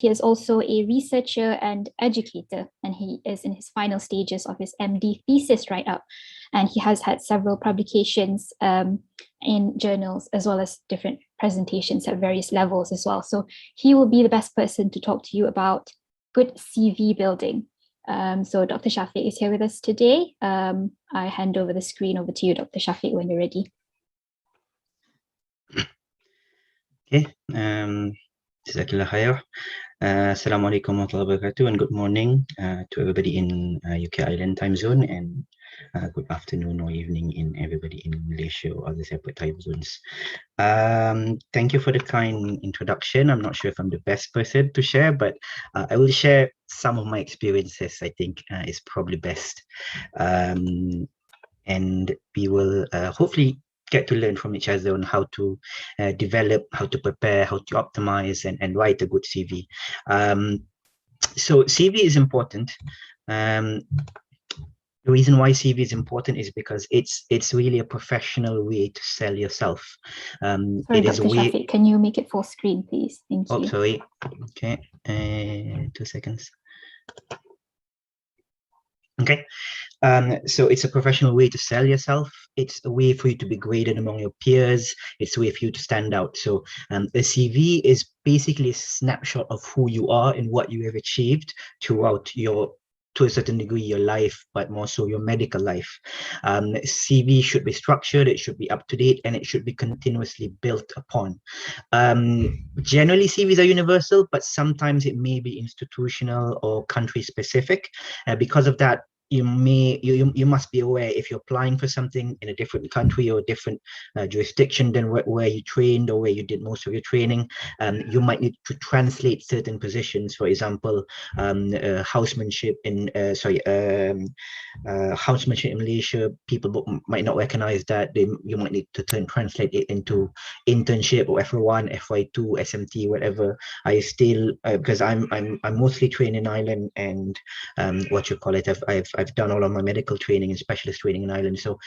He is also a researcher and educator, and he is in his final stages of his MD thesis write-up. And he has had several publications in journals, as well as different presentations at various levels as well. So he will be the best person to talk to you about good CV building. So Dr. Shafiq is here with us today. I hand over the screen over to you, Dr. Shafiq, when you're ready. Okay. Jazakallah khair. Assalamu alaikum wa rahmatullahi wa barakatuh, and good morning to everybody in UK Island time zone, and good afternoon or evening in everybody in Malaysia or other separate time zones. Thank you for the kind introduction. I'm not sure if I'm the best person to share, but I will share some of my experiences. I think is probably best, and we will hopefully get to learn from each other on how to develop, how to prepare, how to optimize, and write a good CV. So CV is important. The reason why CV is important is because it's really a professional way to sell yourself. Sorry, it Dr. is a way. Shafiq, can you make it full screen, please? Thank you. Oh, sorry. Okay, 2 seconds. Okay, so it's a professional way to sell yourself. It's a way for you to be graded among your peers. It's a way for you to stand out. So a CV is basically a snapshot of who you are and what you have achieved throughout to a certain degree, your life, but more so your medical life. CV should be structured, it should be up to date, and it should be continuously built upon. Generally, CVs are universal, but sometimes it may be institutional or country specific. Because of that, you must be aware if you're applying for something in a different country or different jurisdiction than where you trained or where you did most of your training, you might need to translate certain positions. For example, housemanship in housemanship in Malaysia, people might not recognize that. You might need to translate it into internship or FY1, FY2, SMT, whatever. I still because I'm mostly trained in Ireland, and what you call it, I've done all of my medical training and specialist training in Ireland. So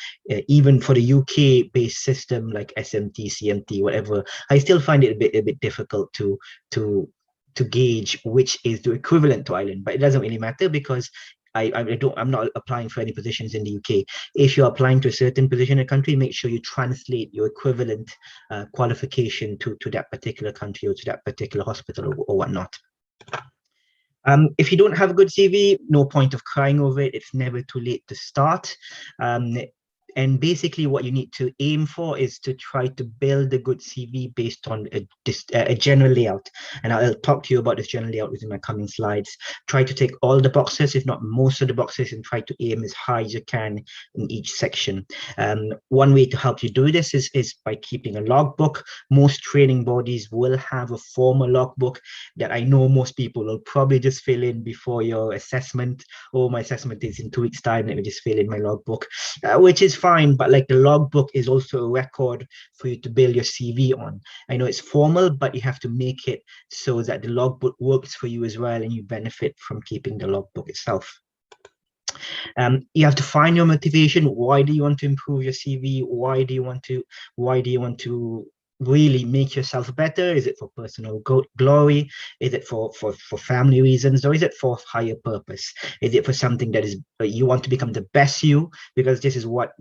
even for the UK based system like SMT, CMT, whatever, I still find it a bit difficult to gauge which is the equivalent to Ireland. But it doesn't really matter because I'm not applying for any positions in the UK. If you're applying to a certain position in a country, make sure you translate your equivalent qualification to that particular country or to that particular hospital or whatnot. If you don't have a good CV, no point of crying over it. It's never too late to start. And basically what you need to aim for is to try to build a good CV based on a general layout. And I'll talk to you about this general layout within my coming slides. Try to tick all the boxes, if not most of the boxes, and try to aim as high as you can in each section. One way to help you do this is by keeping a logbook. Most training bodies will have a formal logbook that I know most people will probably just fill in before your assessment. Oh, my assessment is in 2 weeks' time, let me just fill in my logbook, which is fine, but like the logbook is also a record for you to build your CV on. I know it's formal, but you have to make it so that the logbook works for you as well, and you benefit from keeping the logbook itself. You have to find your motivation. Why do you want to improve your CV? Why do you want to really make yourself better? Is it for personal glory? Is it for family reasons, or is it for higher purpose? Is it for something that is you want to become the best you, because this is what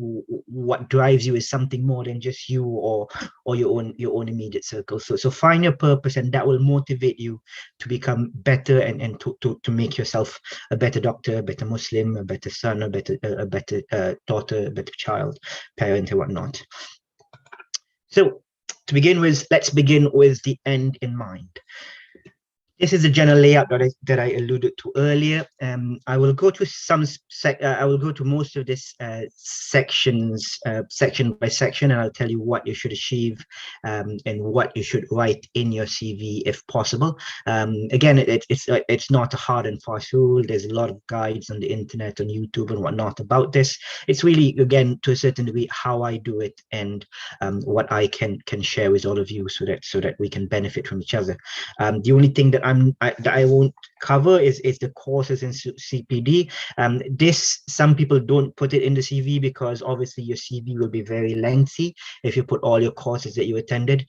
drives you, is something more than just you or your own immediate circle. So find your purpose, and that will motivate you to become better and to make yourself a better doctor, a better Muslim, a better son, a better daughter, a better child, parent, and whatnot. So to begin with, let's begin with the end in mind. This is the general layout that I alluded to earlier. I will go to most of this sections, section by section, and I'll tell you what you should achieve and what you should write in your CV if possible. Again, it's not a hard and fast rule. There's a lot of guides on the internet, on YouTube and whatnot about this. It's really, again, to a certain degree, how I do it and what I can share with all of you so that we can benefit from each other. The only thing that that I won't cover is the courses in CPD. This, some people don't put it in the CV because obviously your CV will be very lengthy if you put all your courses that you attended.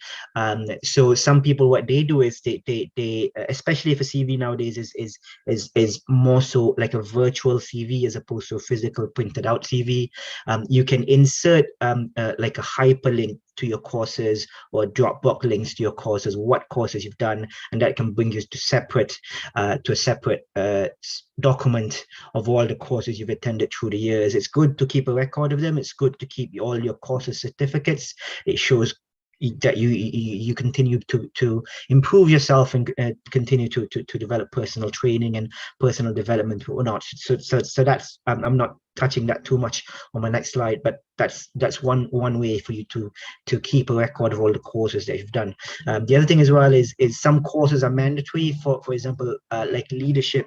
So some people, what they do is they especially if a CV nowadays is more so like a virtual CV as opposed to a physical printed out CV. You can insert like a hyperlink to your courses or Dropbox links to your courses, what courses you've done, and that can bring you to a separate document of all the courses you've attended through the years. It's good to keep a record of them. It's good to keep all your courses certificates. It shows that you continue to improve yourself and continue to develop personal training and personal development or not. So that's I'm not touching that too much on my next slide, but that's one way for you to keep a record of all the courses that you've done. The other thing as well is some courses are mandatory. For example, like leadership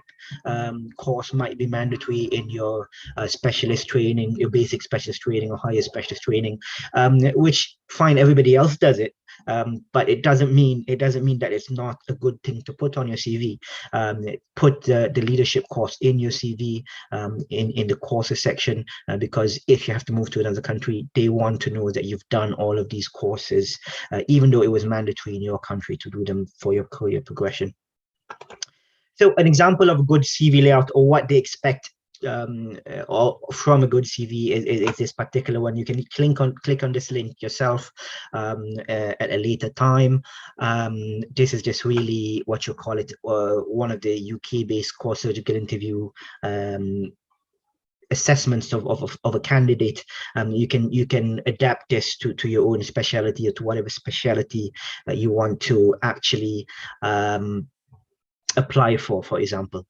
course might be mandatory in your specialist training, your basic specialist training or higher specialist training, which fine, everybody else does it. But it doesn't mean that it's not a good thing to put on your CV. Put the leadership course in your CV, in the courses section, because if you have to move to another country, they want to know that you've done all of these courses, even though it was mandatory in your country to do them for your career progression. So an example of a good CV layout, or what they expect or from a good CV is this particular one. You can click on this link yourself at a later time. This is just really what you call it, one of the UK-based core surgical interview assessments of a candidate. You can adapt this to your own specialty or to whatever specialty that you want to actually apply for example.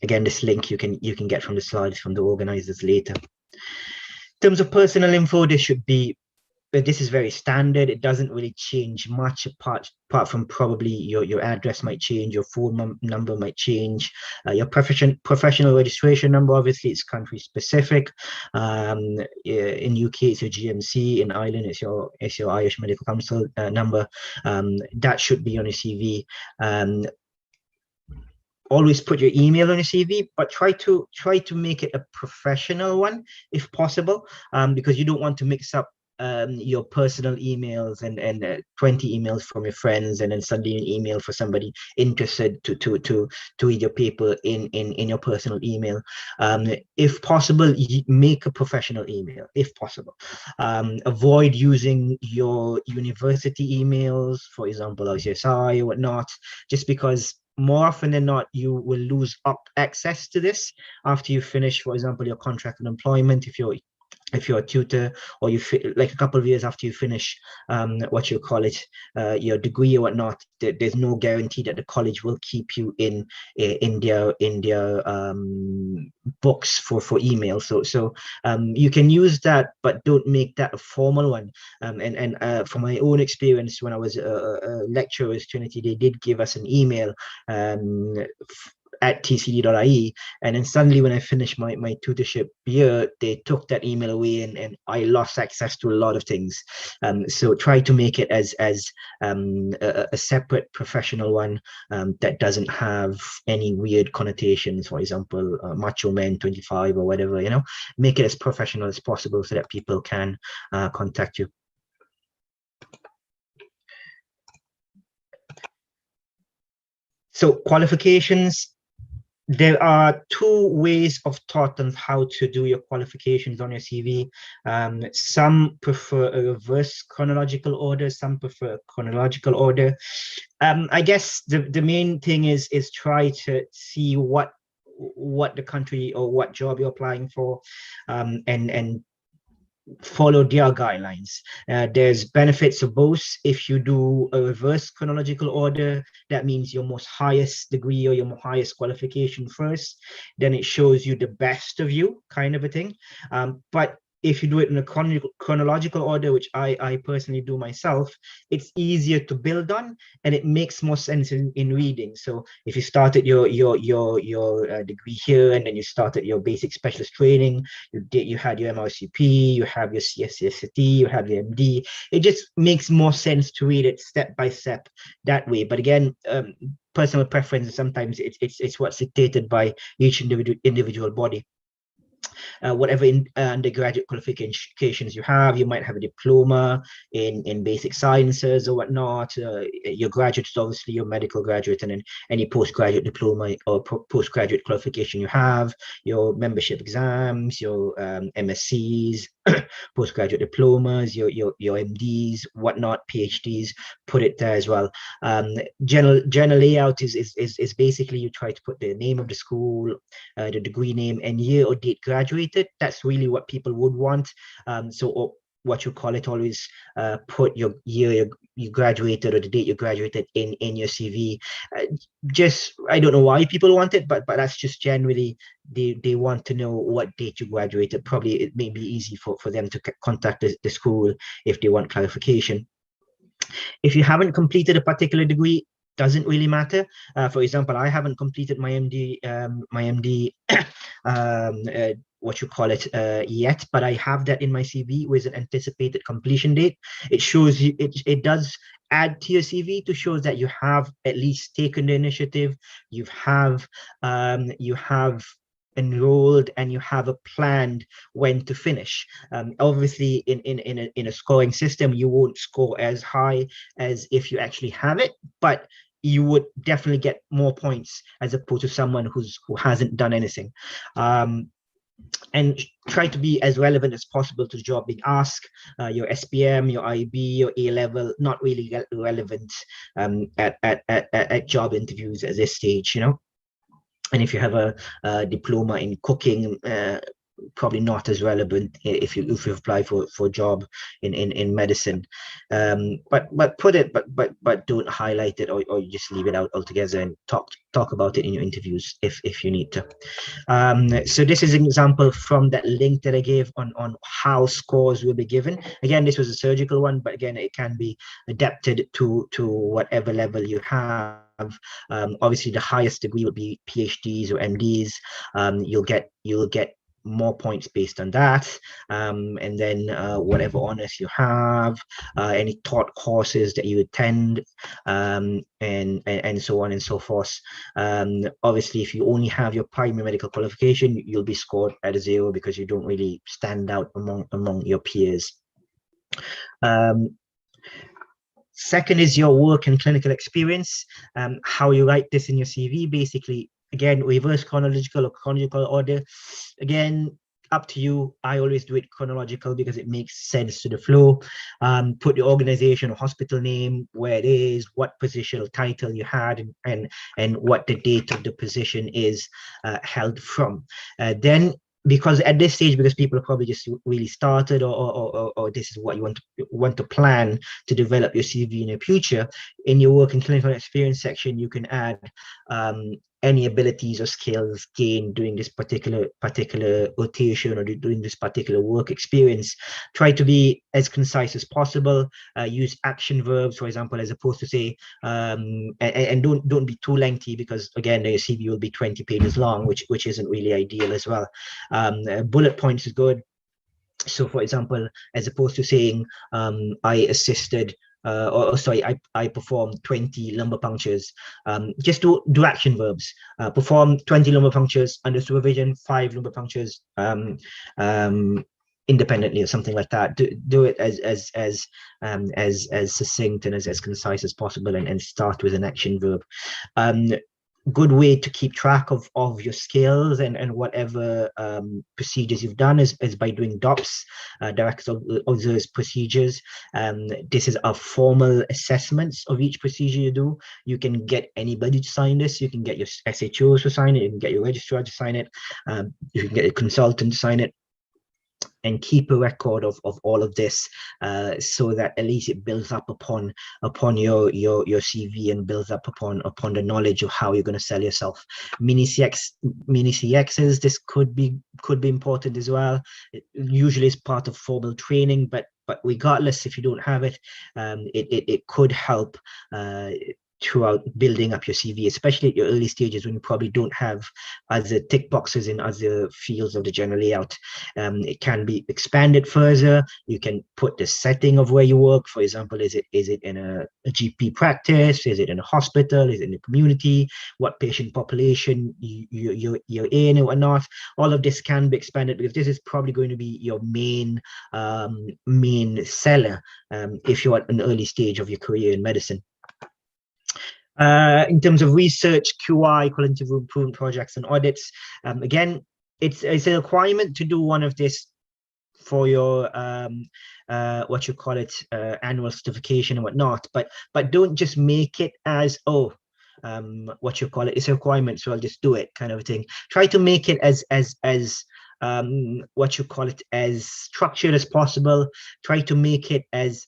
Again, this link you can get from the slides from the organizers later. In terms of personal info, this is very standard. It doesn't really change much apart from probably your address might change, your phone number might change, your professional registration number, obviously it's country specific. In UK it's your GMC, in Ireland it's your Irish Medical Council number. That should be on your CV. Always put your email on your CV, but try to make it a professional one if possible, because you don't want to mix up your personal emails and 20 emails from your friends, and then suddenly an email for somebody interested to read your paper in your personal email. If possible, make a professional email if possible. Avoid using your university emails, for example ICSI or whatnot, just because more often than not, you will lose up access to this after you finish, for example, your contract of employment. If you're a tutor, or like a couple of years after you finish what you call it, your degree or whatnot, there's no guarantee that the college will keep you in their books for email. So you can use that, but don't make that a formal one. And from my own experience, when I was a lecturer at Trinity, they did give us an email at tcd.ie, and then suddenly when I finished my tutorship year, they took that email away, and I lost access to a lot of things. So try to make it as a separate professional one that doesn't have any weird connotations, for example, macho man 25 or whatever, make it as professional as possible so that people can contact you. So qualifications. There are two ways of thought on how to do your qualifications on your CV. Some prefer a reverse chronological order, some prefer chronological order. I guess the main thing is try to see what the country or what job you're applying for, and follow their guidelines. There's benefits of both. If you do a reverse chronological order, that means your most highest degree or your highest qualification first, then it shows you the best of you, kind of a thing. But if you do it in a chronological order, which I personally do myself, it's easier to build on, and it makes more sense in reading. So if you started your degree here, and then you started your basic specialist training, you had your MRCP, you have your CSCST, you have your MD, it just makes more sense to read it step by step that way. But again, personal preference, sometimes it's what's dictated by each individual body. Whatever undergraduate qualifications you have. You might have a diploma in basic sciences or whatnot. Your graduate is obviously your medical graduate, and then any postgraduate diploma or postgraduate qualification you have, your membership exams, your MSCs, postgraduate diplomas, your MDs, whatnot, PhDs, put it there as well. General layout is basically you try to put the name of the school, the degree name, and year or date graduated. That's really what people would want. So what you call it, always put your year you graduated or the date you graduated in your CV. Just, I don't know why people want it, but that's just generally they want to know what date you graduated. Probably it may be easy for them to contact the school if they want clarification. If you haven't completed a particular degree, doesn't really matter. For example, I haven't completed my MD, what you call it, yet, but I have that in my CV with an anticipated completion date. It shows you, it does add to your CV to show that you have at least taken the initiative, you have enrolled, and you have a planned when to finish. Obviously, in a scoring system, you won't score as high as if you actually have it, but you would definitely get more points as opposed to someone who hasn't done anything. And try to be as relevant as possible to the job being asked. Your SPM, your IB, your A level, not really relevant at job interviews at this stage, you know. And if you have a diploma in cooking, probably not as relevant if you apply for a job in medicine. But put it, but don't highlight it, or you just leave it out altogether and talk about it in your interviews if you need to. So this is an example from that link that I gave on how scores will be given. Again, this was a surgical one, but again, it can be adapted to whatever level you have. Obviously, the highest degree would be PhDs or MDs. You'll get more points based on that, and then whatever honors you have, any taught courses that you attend, and so on and so forth. Obviously, if you only have your primary medical qualification, you'll be scored at a 0 because you don't really stand out among your peers. Second is your work and clinical experience. How you write this in your CV, basically, again, reverse chronological or chronological order. Again, up to you. I always do it chronological because it makes sense to the flow. Put the organization or hospital name, where it is, what position or title you had, and what the date of the position is held from. Then, because at this stage, because people are probably just really started, or this is what you want to plan to develop your CV in the future, in your work and clinical experience section, you can add any abilities or skills gained during this particular rotation or during this particular work experience. Try to be as concise as possible. Use action verbs, for example, as opposed to say, and don't be too lengthy, because again, your CV will be 20 pages long, which isn't really ideal as well. Bullet points is good. So, for example, as opposed to saying, I assisted, I performed 20 lumbar punctures, just do action verbs. Perform 20 lumbar punctures under supervision, 5 lumbar punctures independently, or something like that. Do it as succinct and as concise as possible, and start with an action verb. Good way to keep track of your skills and whatever procedures you've done is by doing DOPS, direct observed procedures. This is a formal assessments of each procedure you do. You can get anybody to sign this. You can get your SHOs to sign it. You can get your registrar to sign it. You can get a consultant to sign it. and keep a record of all of this, so that at least it builds up upon your CV, and builds up upon the knowledge of how you're going to sell yourself. Mini CXs, this could be important as well. It usually is part of formal training, but regardless, if you don't have it, it could help throughout building up your CV, especially at your early stages when you probably don't have other tick boxes in other fields of the general layout. It can be expanded further. You can put the setting of where you work. For example, is it in a GP practice? Is it in a hospital? Is it in the community? What patient population you're in or not? All of this can be expanded, because this is probably going to be your main seller if you're at an early stage of your career in medicine. In terms of research, QI, qualitative improvement projects and audits, again, it's a requirement to do one of this for your what you call it, annual certification and whatnot. But don't just make it as what you call it, it's a requirement, so I'll just do it kind of thing. Try to make it as what you call it, as structured as possible. Try to make it as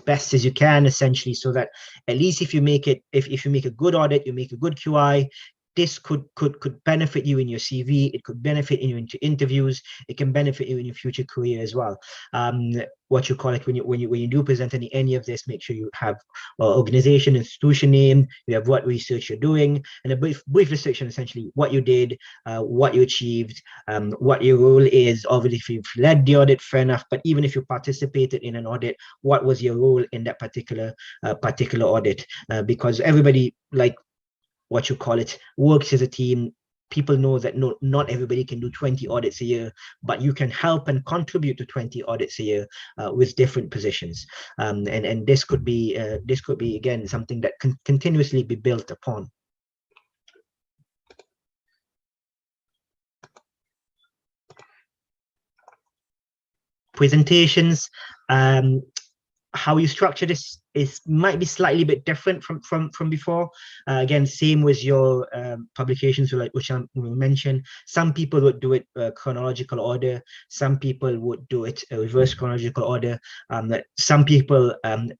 best as you can, essentially, so that at least if you make it, if you make a good audit, you make a good QI, this could benefit you in your CV. It could benefit you into interviews. It can benefit you in your future career as well. What you call it, when you do present any of this, make sure you have organization, institution name, you have what research you're doing, and a brief description, essentially what you did, what you achieved, what your role is. Obviously, if you've led the audit, fair enough, but even if you participated in an audit, what was your role in that particular audit? Because everybody, like, what you call it, works as a team. People know that not everybody can do 20 audits a year, but you can help and contribute to 20 audits a year with different positions. And this could be again something that can continuously be built upon. Presentations, how you structure this might be slightly bit different from before. Again, same with your publications, which I mentioned. Some people would do it chronological order. Some people would do it reverse chronological order. Some people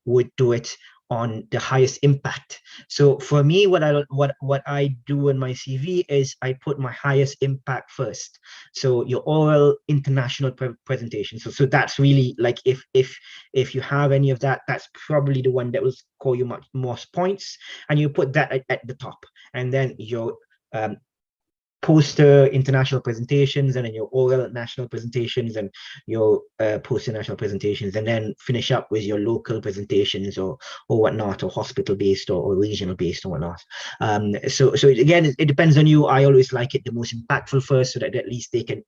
would do it on the highest impact. So for me, what I do in my CV is I put my highest impact first. So your oral international presentation. So that's really, like, if you have any of that, that's probably the one that will score you much most points, and you put that at the top. And then your poster international presentations, and then your oral national presentations, and your poster national presentations, and then finish up with your local presentations or whatnot, or hospital based or regional based or whatnot. So again, it depends on you. I always like it the most impactful first, so that at least they can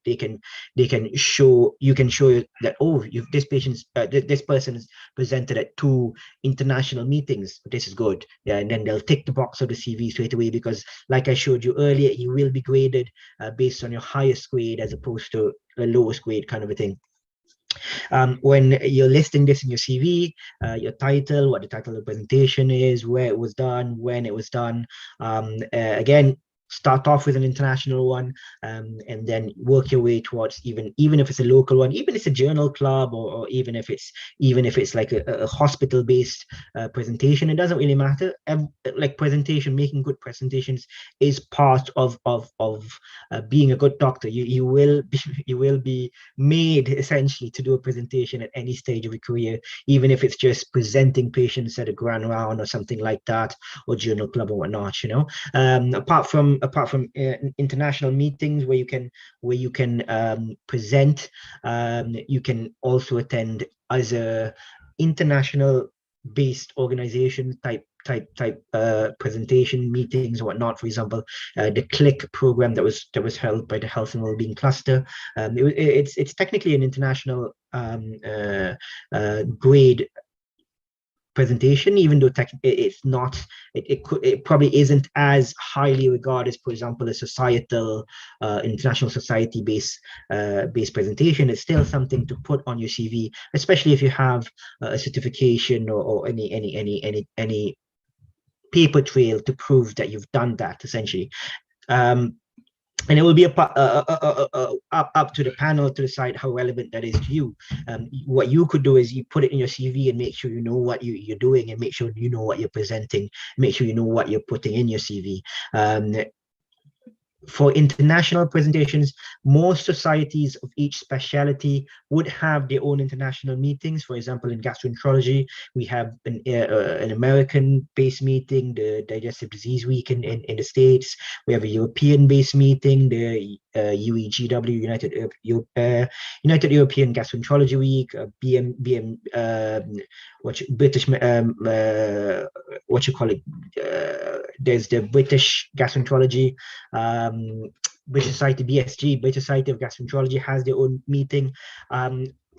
show that, oh, this person is presented at 2 international meetings. This is good. Yeah, and then they'll tick the box of the CV straight away, because like I showed you earlier, you will be graded based on your highest grade as opposed to the lowest grade, kind of a thing. When you're listing this in your CV, your title, what the title of the presentation is, where it was done, when it was done. Again, start off with an international one, and then work your way towards, even if it's a local one, even if it's a journal club, or even if it's like a hospital based presentation. It doesn't really matter. Like, making good presentations is part of being a good doctor. You will be made essentially to do a presentation at any stage of your career, even if it's just presenting patients at a grand round or something like that, or journal club or whatnot. Apart from international meetings where you can present, you can also attend other international based organization type presentation meetings or whatnot. For example, the CLIC program that was held by the Health and Wellbeing Cluster. It's technically an international grade presentation, even though it's not, it probably isn't as highly regarded as, for example, a societal international society based presentation. It's still something to put on your CV, especially if you have a certification or any paper trail to prove that you've done that, essentially. and it will be up to the panel to decide how relevant that is to you. What you could do is you put it in your CV and make sure you know what you're doing, and make sure you know what you're presenting, make sure you know what you're putting in your CV. For international presentations, most societies of each specialty would have their own international meetings. For example, in gastroenterology, we have an American-based meeting, the Digestive Disease Week in the States. We have a European-based meeting, the UEGW, United European Gastroenterology Week, British, what you call it? There's the British Gastroenterology, British Society, BSG, British Society of Gastroenterology has their own meeting.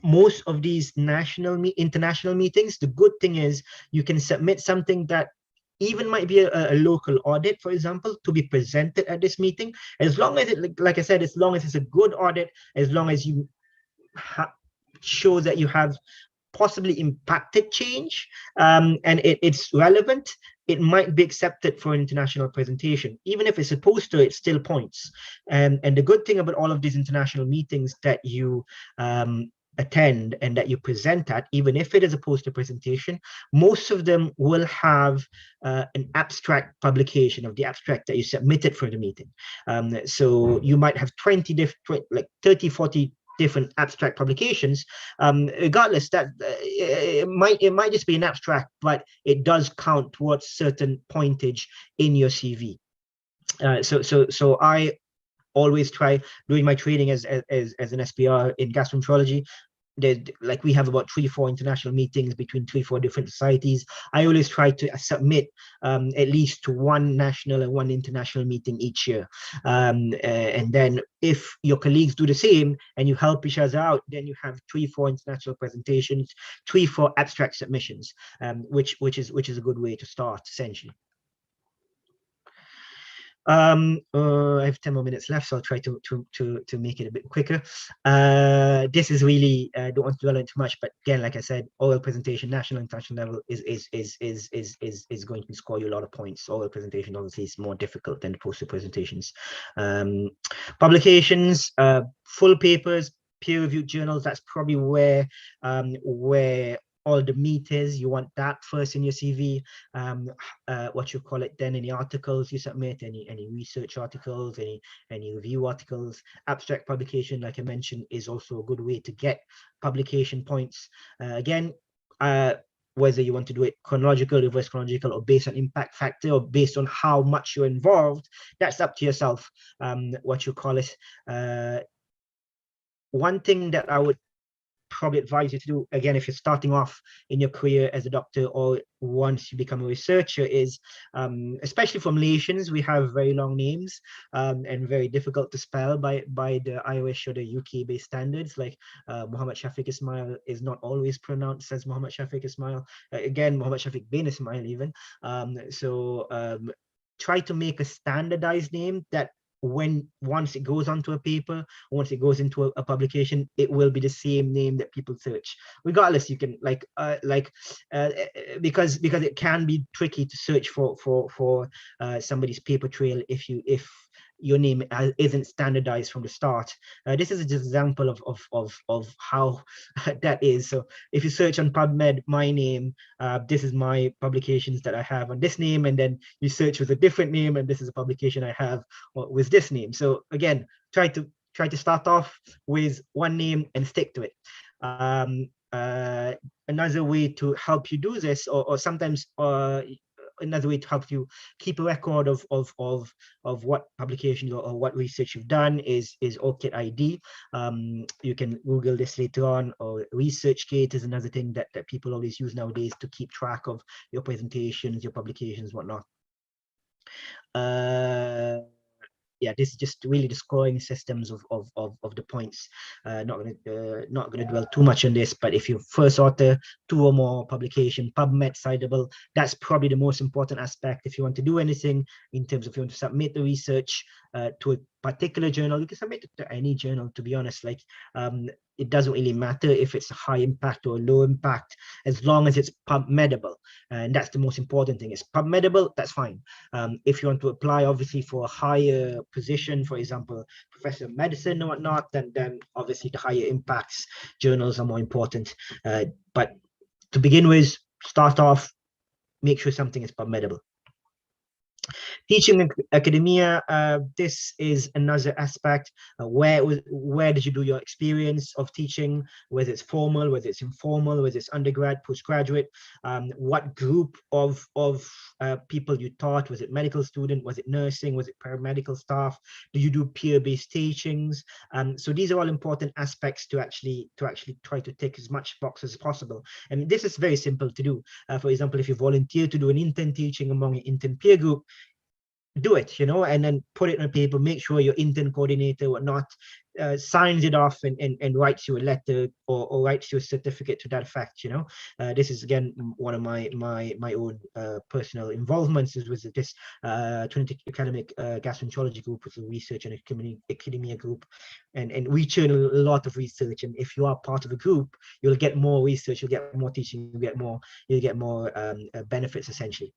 Most of these international meetings, the good thing is you can submit something that even might be a local audit, for example, to be presented at this meeting. As long as it, like I said, as long as it's a good audit, as long as you show that you have possibly impacted change, and it's relevant, it might be accepted for an international presentation. Even if it's a poster, it still points. And the good thing about all of these international meetings that you attend and that you present at, even if it is a poster presentation, most of them will have an abstract publication of the abstract that you submitted for the meeting. So you might have 20 different, like 30, 40 different abstract publications. Regardless, that it might just be an abstract, but it does count towards certain pointage in your CV. So I always try, doing my training as an SPR in gastroenterology, like we have about 3-4 international meetings between 3-4 different societies. I always try to submit at least 1 national and 1 international meeting each year. And then if your colleagues do the same and you help each other out, then you have 3-4 international presentations, 3-4 abstract submissions, which is a good way to start, essentially. I have 10 more minutes left, so I'll try to make it a bit quicker. This is really, don't want to dwell on too much, but again, like I said, oral presentation, national and international level is going to score you a lot of points. Oral presentation obviously is more difficult than the poster presentations. Publications, full papers, peer-reviewed journals. That's probably where all the meat is. You want that first in your CV. What you call it, then any articles you submit, any research articles, any review articles. Abstract publication, like I mentioned, is also a good way to get publication points. Again, whether you want to do it chronological, reverse chronological, or based on impact factor, or based on how much you're involved, that's up to yourself. What you call it. One thing that I would probably advise you to do, again, if you're starting off in your career as a doctor or once you become a researcher, is especially for Malaysians, we have very long names and very difficult to spell by the Irish or the UK based standards. Like Muhammad Shafiq Ismail is not always pronounced as Muhammad Shafiq Ismail. Again, Muhammad Shafiq bin Ismail even. Try to make a standardized name that once it goes onto a paper, once it goes into a publication, it will be the same name that people search. Regardless, you can because it can be tricky to search for somebody's paper trail if your name isn't standardized from the start. This is an example of how that is. So if you search on PubMed, my name, this is my publications that I have on this name, and then you search with a different name, and this is a publication I have with this name. So again, try to start off with one name and stick to it. Another way to help you do this, or sometimes another way to help you keep a record of what publications or what research you've done is ORCID ID. You can Google this later on, or ResearchGate is another thing that people always use nowadays to keep track of your presentations, your publications, whatnot. Yeah, this is just really the scoring systems of the points. Not gonna dwell too much on this, but if you first author 2 or more publication, PubMed citable, that's probably the most important aspect if you want to do anything in terms of you want to submit the research to particular journal. You can submit it to any journal, to be honest. Like, it doesn't really matter if it's a high impact or low impact, as long as it's PubMedable. And that's the most important thing. It's PubMedable, that's fine. If you want to apply, obviously, for a higher position, for example, professor of medicine or whatnot, then obviously the higher impacts journals are more important. But to begin with, start off, make sure something is PubMedable. Teaching in academia, this is another aspect. Where did you do your experience of teaching, whether it's formal, whether it's informal, whether it's undergrad, postgraduate, what group of people you taught? Was it medical student, was it nursing, was it paramedical staff? Do you do peer-based teachings? So these are all important aspects to actually try to tick as much boxes as possible. And this is very simple to do. For example, if you volunteer to do an intern teaching among your intern peer group, do it, and then put it on paper. Make sure your intern coordinator or not signs it off and writes you a letter or writes you a certificate to that effect. This is again one of my own personal involvements with this Trinity Academic Gastroenterology group, with the research and academia group, and we churn a lot of research. And if you are part of a group, you'll get more research, you'll get more teaching, you'll get more benefits essentially.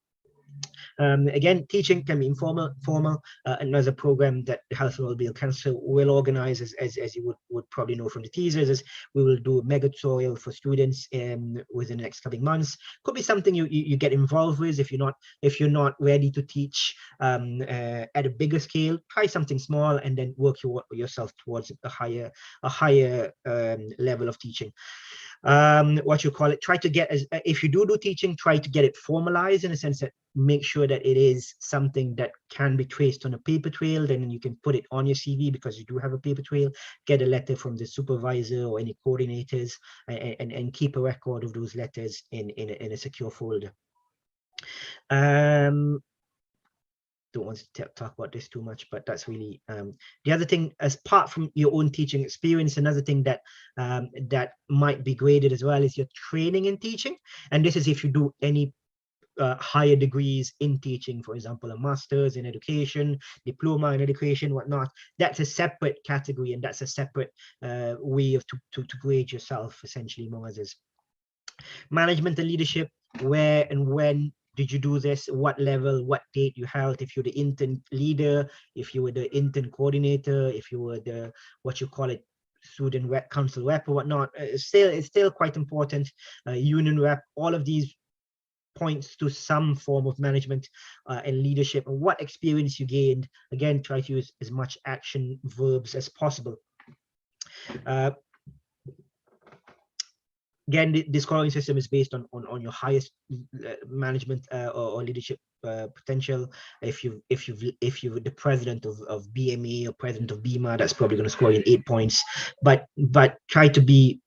Again, teaching can be informal, formal. Another program that the Health and Wellbeing Council will organize, as you would probably know from the teasers, is we will do a mega tutorial for students within the next coming months. Could be something you get involved with. If you're not ready to teach at a bigger scale, try something small and then work yourself towards a higher level of teaching. Try to get, if you do teaching, try to get it formalized, in a sense that make sure that it is something that can be traced on a paper trail. Then you can put it on your CV because you do have a paper trail. Get a letter from the supervisor or any coordinators, and keep a record of those letters in a secure folder. Don't want to talk about this too much, but that's really the other thing. As apart from your own teaching experience, another thing that that might be graded as well is your training in teaching. And this is if you do any higher degrees in teaching, for example, a master's in education, diploma in education, whatnot. That's a separate category, and that's a separate way of to grade yourself, essentially, among others. Management and leadership, where and when did you do this? What level, what date you held? If you're the intern leader, if you were the intern coordinator, if you were the, student rep, council rep or whatnot, it's still quite important. Union rep, all of these points to some form of management and leadership, and what experience you gained. Again, try to use as much action verbs as possible. Again, the scoring system is based on your highest management or leadership potential. If you're the president of BME or president of BIMA, that's probably going to score you in 8 points. But try to be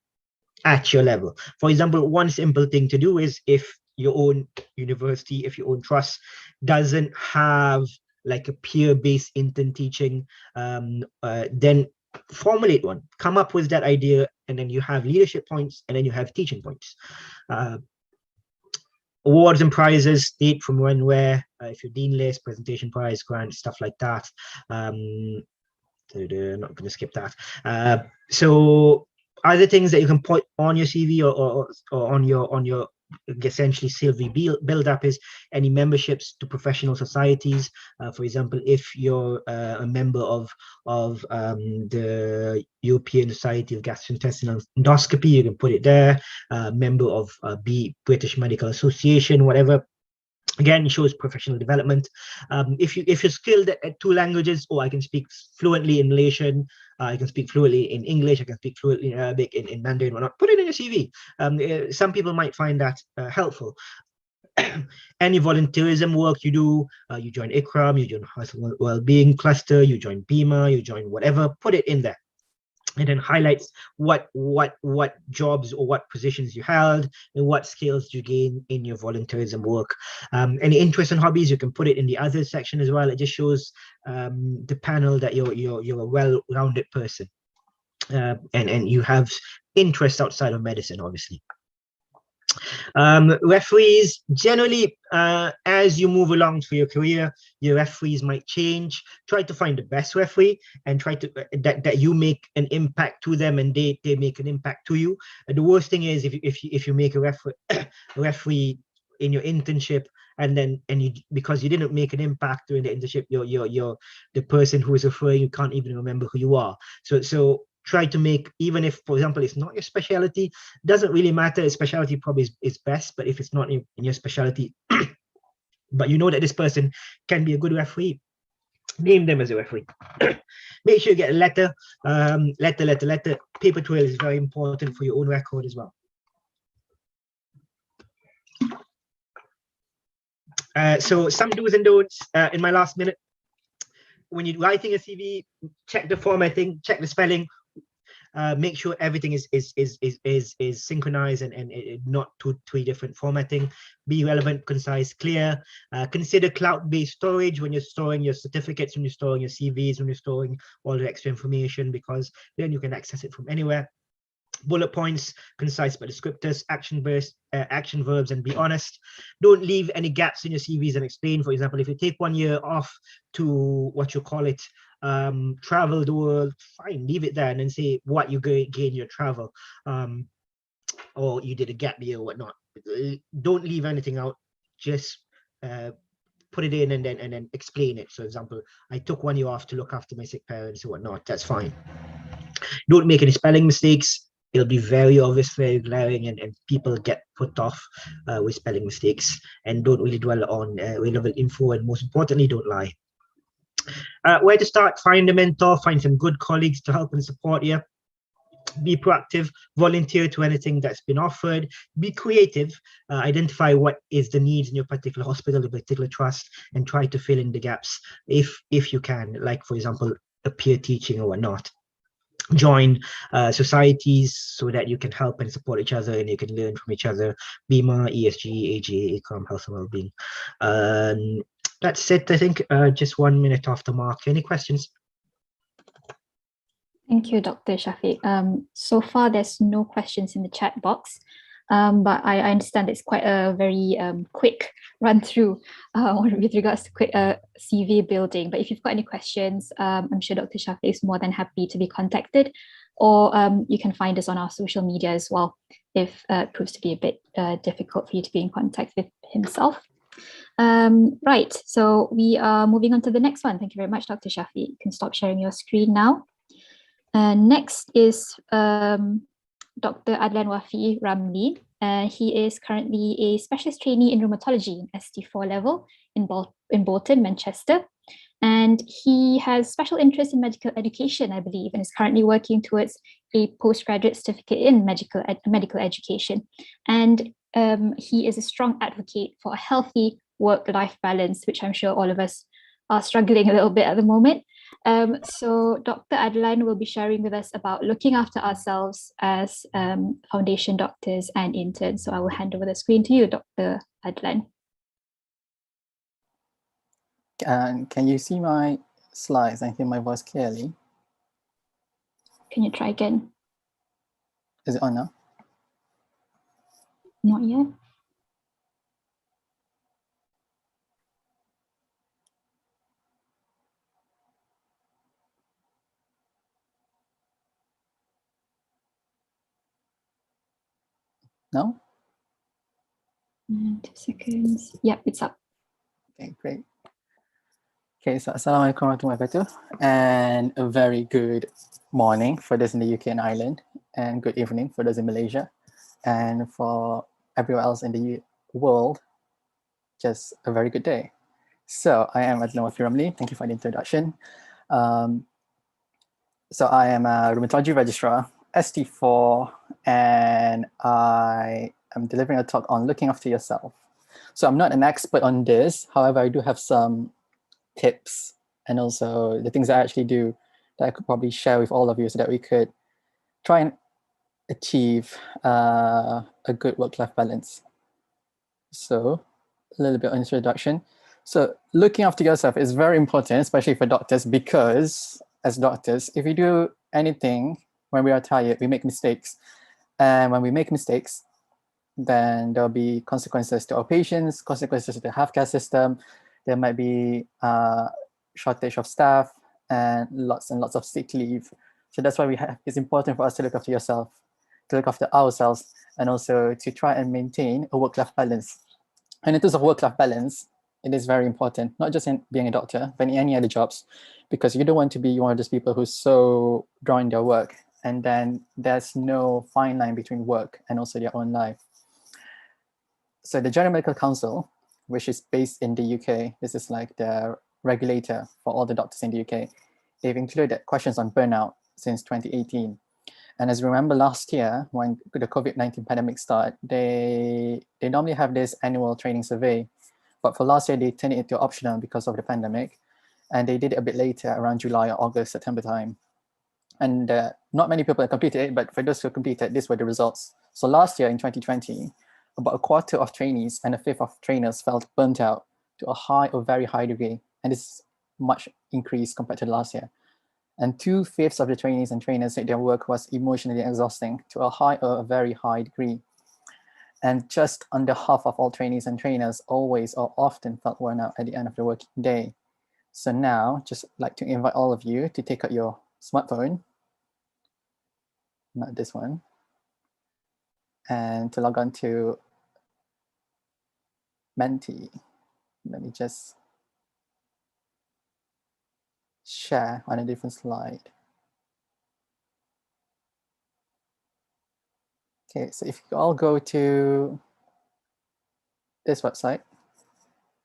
at your level. For example, one simple thing to do is, if your own university, if your own trust doesn't have like a peer-based intern teaching, then formulate one. Come up with that idea, and then you have leadership points, and then you have teaching points. Awards and prizes, date from when, where, if you're dean list, presentation prize, grant, stuff like that. I'm not going to skip that. So other things that you can put on your CV or on your essentially CV build up is any memberships to professional societies. For example, if you're a member of the European Society of Gastrointestinal Endoscopy, you can put it there. Member of British Medical Association, whatever. Again, it shows professional development. If you're skilled at 2 languages, I can speak fluently in Malaysian, I can speak fluently in English, I can speak fluently in Arabic, in Mandarin, whatnot. Put it in your CV. Some people might find that helpful. Any volunteerism work you do, you join ICRAM, you join Health and Wellbeing Cluster, you join BIMA, you join whatever, put it in there. And then highlights what jobs or what positions you held and what skills you gain in your volunteerism work. Any interests and hobbies, you can put it in the other section as well. It just shows the panel that you're a well-rounded person, and you have interests outside of medicine, obviously. Referees generally, as you move along through your career, your referees might change. Try to find the best referee and try to that you make an impact to them and they make an impact to you. And the worst thing is if you make a referee in your internship and then you because you didn't make an impact during the internship, you're the person who is referring, you can't even remember who you are. So try to make, even if, for example, it's not your specialty, doesn't really matter. Specialty probably is best, but if it's not in your specialty, but you know that this person can be a good referee, name them as a referee. Make sure you get a letter. Letter. Paper trail is very important for your own record as well. So some do's and don'ts in my last minute. When you're writing a CV, check the formatting, check the spelling. Make sure everything is synchronized and not three different formatting. Be relevant, concise, clear. Consider cloud-based storage when you're storing your certificates, when you're storing your CVs, when you're storing all the extra information, because then you can access it from anywhere. Bullet points, concise but descriptors, action verbs, and be honest. Don't leave any gaps in your CVs and explain. For example, if you take 1 year off to travel the world, fine, leave it there and then say what you gain your travel, or you did a gap year or whatnot. Don't leave anything out. Just put it in and then explain it. So, for example, I took 1 year off to look after my sick parents or whatnot. That's fine. Don't make any spelling mistakes. It'll be very obvious, very glaring, and people get put off with spelling mistakes. And don't really dwell on relevant info, and most importantly, don't lie. Where to start? Find a mentor, find some good colleagues to help and support you. Be proactive, volunteer to anything that's been offered, be creative, identify what is the needs in your particular hospital, a particular trust, and try to fill in the gaps if you can, like, for example, a peer teaching or whatnot. Join societies so that you can help and support each other and you can learn from each other. BIMA, ESG, AGA, ACOM, health and wellbeing. That's it, I think. Just 1 minute off the mark. Any questions? Thank you, Dr. Shafiq. So far, there's no questions in the chat box, but I understand it's quite a very quick run through with regards to quick CV building. But if you've got any questions, I'm sure Dr. Shafiq is more than happy to be contacted, or you can find us on our social media as well if it proves to be a bit difficult for you to be in contact with himself. Right, so we are moving on to the next one. Thank you very much, Dr. Shafiq. You can stop sharing your screen now. Next is Dr. Adlan Wafi Ramli. He is currently a specialist trainee in rheumatology in ST4 level in Bolton, Manchester. And he has special interest in medical education, I believe, and is currently working towards a postgraduate certificate in medical education. And he is a strong advocate for a healthy work-life balance, which I'm sure all of us are struggling a little bit at the moment. So Dr. Adlan will be sharing with us about looking after ourselves as foundation doctors and interns. So I will hand over the screen to you, Dr. Adlan. Can you see my slides and hear my voice clearly? Can you try again? Is it on now? Not yet. No? 2 seconds. Yep, it's up. Okay, great. Okay, so Assalamualaikum warahmatullahi wabarakatuh, and a very good morning for those in the UK and Ireland, and good evening for those in Malaysia, and for everyone else in the world, just a very good day. So I am Adlan Wafi Ramli. Thank you for the introduction. So I am a rheumatology registrar, ST4, and I am delivering a talk on looking after yourself. So I'm not an expert on this. However, I do have some tips and also the things I actually do that I could probably share with all of you so that we could try and achieve a good work-life balance. So a little bit on introduction. So looking after yourself is very important, especially for doctors, because as doctors, if we do anything when we are tired, we make mistakes. And when we make mistakes, then there'll be consequences to our patients, consequences to the healthcare system. There might be shortage of staff and lots of sick leave. So that's why it's important for us to look after yourself, to look after ourselves, and also to try and maintain a work-life balance. And in terms of work-life balance, it is very important, not just in being a doctor, but in any other jobs, because you don't want to be one of those people who's so drawn in their work, and then there's no fine line between work and also their own life. So the General Medical Council, which is based in the UK, this is like the regulator for all the doctors in the UK. They've included questions on burnout since 2018. And as you remember last year, when the COVID-19 pandemic started, they normally have this annual training survey. But for last year, they turned it into optional because of the pandemic. And they did it a bit later, around July, August, September time. And not many people have completed it, but for those who completed, these were the results. So last year in 2020, about a quarter of trainees and a fifth of trainers felt burnt out to a very high degree. And this is much increased compared to last year. And 2/5 of the trainees and trainers said their work was emotionally exhausting to a very high degree. And just under half of all trainees and trainers always or often felt worn out at the end of the working day. So now, just like to invite all of you to take out your smartphone, not this one, and to log on to Menti. Let me just share on a different slide. Okay, so if you all go to this website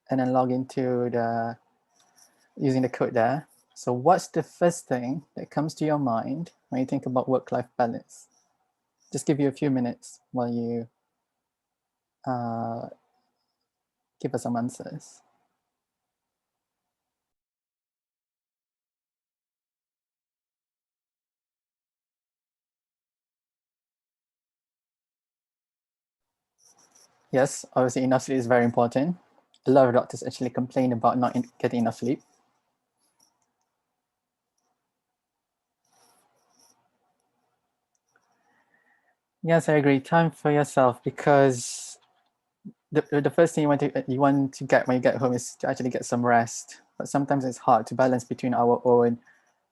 and then log into using the code there. So what's the first thing that comes to your mind when you think about work-life balance? Just give you a few minutes while you give us some answers. Yes, obviously enough sleep is very important. A lot of doctors actually complain about not getting enough sleep. Yes, I agree. Time for yourself, because the first thing you want to get when you get home is to actually get some rest. But sometimes it's hard to balance between our own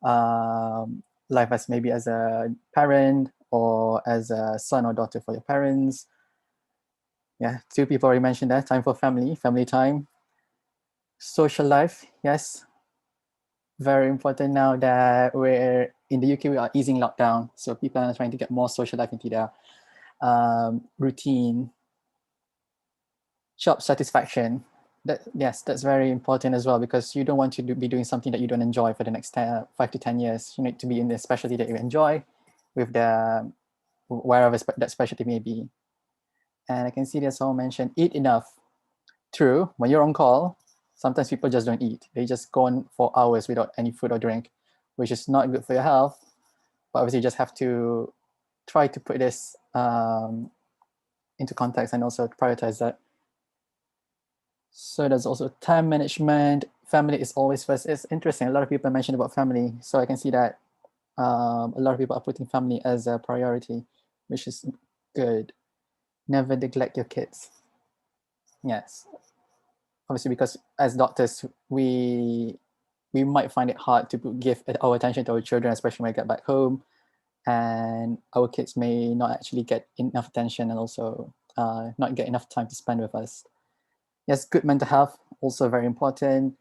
life as maybe as a parent or as a son or daughter for your parents. Yeah, two people already mentioned that. Time for family time. Social life, yes. Very important now that we're in the UK, we are easing lockdown. So people are trying to get more social life into their routine. Job satisfaction. Yes, that's very important as well, because you don't want to be doing something that you don't enjoy for the next 5 to 10 years. You need to be in the specialty that you enjoy with wherever that specialty may be. And I can see there's someone mentioned eat enough. True, when you're on call, sometimes people just don't eat. They just go on for hours without any food or drink, which is not good for your health. But obviously you just have to try to put this into context and also prioritize that. So there's also time management. Family is always first. It's interesting. A lot of people mentioned about family. So I can see that a lot of people are putting family as a priority, which is good. Never neglect your kids. Yes. Obviously, because as doctors, we might find it hard to give our attention to our children, especially when we get back home. And our kids may not actually get enough attention and also not get enough time to spend with us. Yes, good mental health, also very important.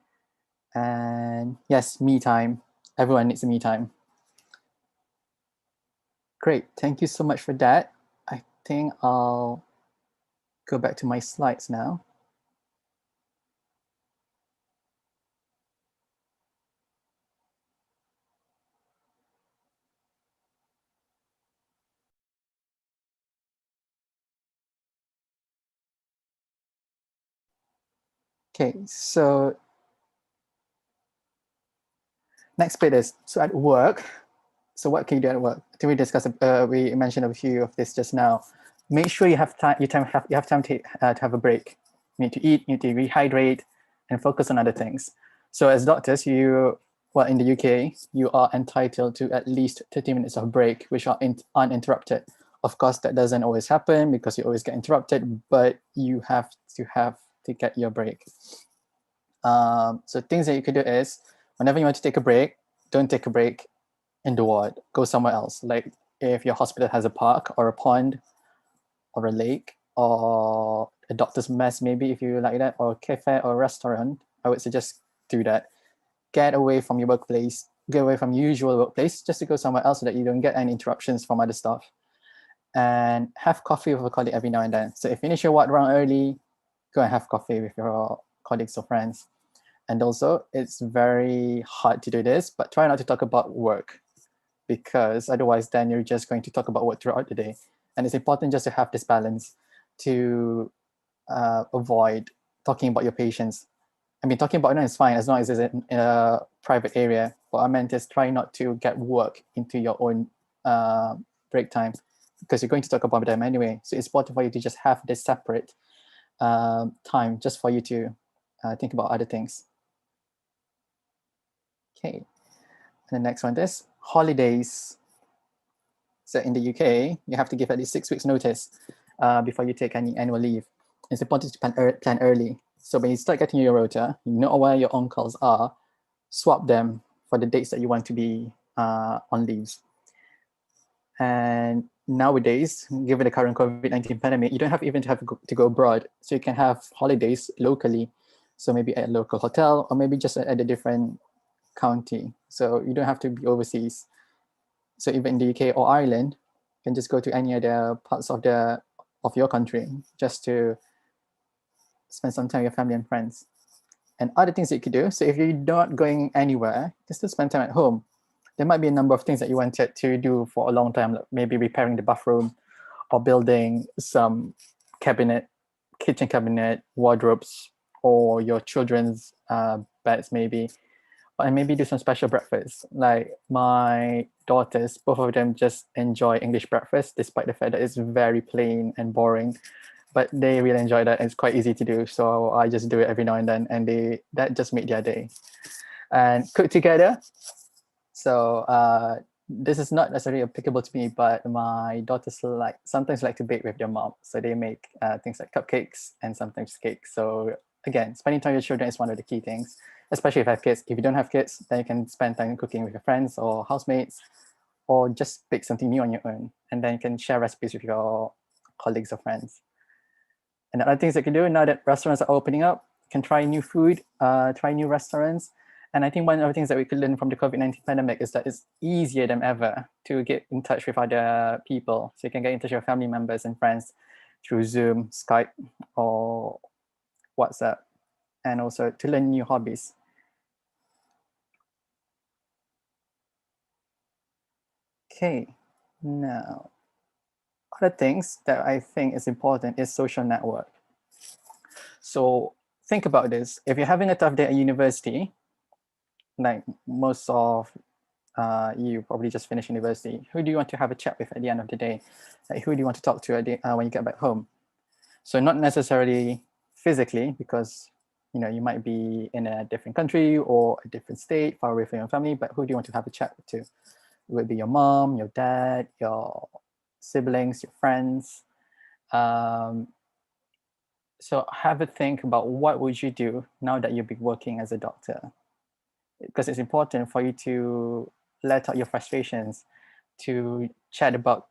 And yes, me time. Everyone needs a me time. Great, thank you so much for that. I think I'll go back to my slides now. Okay, so next bit is, so at work, so what can you do at work? I think we discussed, we mentioned a few of this just now. Make sure you have time, you have time to have a break. You need to eat, you need to rehydrate, and focus on other things. So as doctors, well, in the UK, you are entitled to at least 30 minutes of break, which are uninterrupted. Of course, that doesn't always happen because you always get interrupted, but you have to get your break. So things that you could do is, whenever you want to take a break, don't take a break in the ward. Go somewhere else. Like if your hospital has a park or a pond or a lake or a doctor's mess, maybe if you like that, or a cafe or a restaurant, I would suggest do that. Get away from your workplace, get away from your usual workplace, just to go somewhere else so that you don't get any interruptions from other staff. And have coffee with a colleague every now and then. So if you finish your ward round early, go and have coffee with your colleagues or friends. And also, it's very hard to do this, but try not to talk about work, because otherwise then you're just going to talk about work throughout the day. And it's important just to have this balance to avoid talking about your patients. I mean, talking about them is fine as long as it's in a private area. What I meant is try not to get work into your own break time, because you're going to talk about them anyway. So it's important for you to just have this separate time just for you to think about other things. Okay, and the next one is holidays. So in the UK, you have to give at least 6 weeks notice before you take any annual leave. It's important to plan early. So when you start getting your rota, you know where your on-calls are, swap them for the dates that you want to be on leaves. And nowadays, given the current COVID-19 pandemic, you don't have even to go abroad. So you can have holidays locally. So maybe at a local hotel, or maybe just at a different county. So you don't have to be overseas. So even in the UK or Ireland, you can just go to any other parts of your country just to spend some time with your family and friends. And other things that you could do. So if you're not going anywhere, just to spend time at home. There might be a number of things that you wanted to do for a long time, like maybe repairing the bathroom or building some kitchen cabinet, wardrobes, or your children's beds maybe. And maybe do some special breakfast. Like my daughters, both of them just enjoy English breakfast, despite the fact that it's very plain and boring. But they really enjoy that. And it's quite easy to do. So I just do it every now and then, and that just made their day. And cook together. So this is not necessarily applicable to me, but my daughters sometimes like to bake with their mom. So they make things like cupcakes and sometimes cakes. So again, spending time with your children is one of the key things, especially if you have kids. If you don't have kids, then you can spend time cooking with your friends or housemates, or just bake something new on your own. And then you can share recipes with your colleagues or friends. And the other things that you can do now that restaurants are opening up, you can try new food, try new restaurants. And I think one of the things that we could learn from the COVID-19 pandemic is that it's easier than ever to get in touch with other people. So you can get in touch with your family members and friends through Zoom, Skype, or WhatsApp, and also to learn new hobbies. Okay, now, other things that I think is important is social network. So think about this. If you're having a tough day at university, like most of you probably just finished university, who do you want to have a chat with at the end of the day? Like who do you want to talk to when you get back home? So not necessarily physically, because you might be in a different country or a different state, far away from your family, but who do you want to have a chat to? It would be your mom, your dad, your siblings, your friends. So have a think about what would you do now that you'll be working as a doctor, because it's important for you to let out your frustrations, to chat about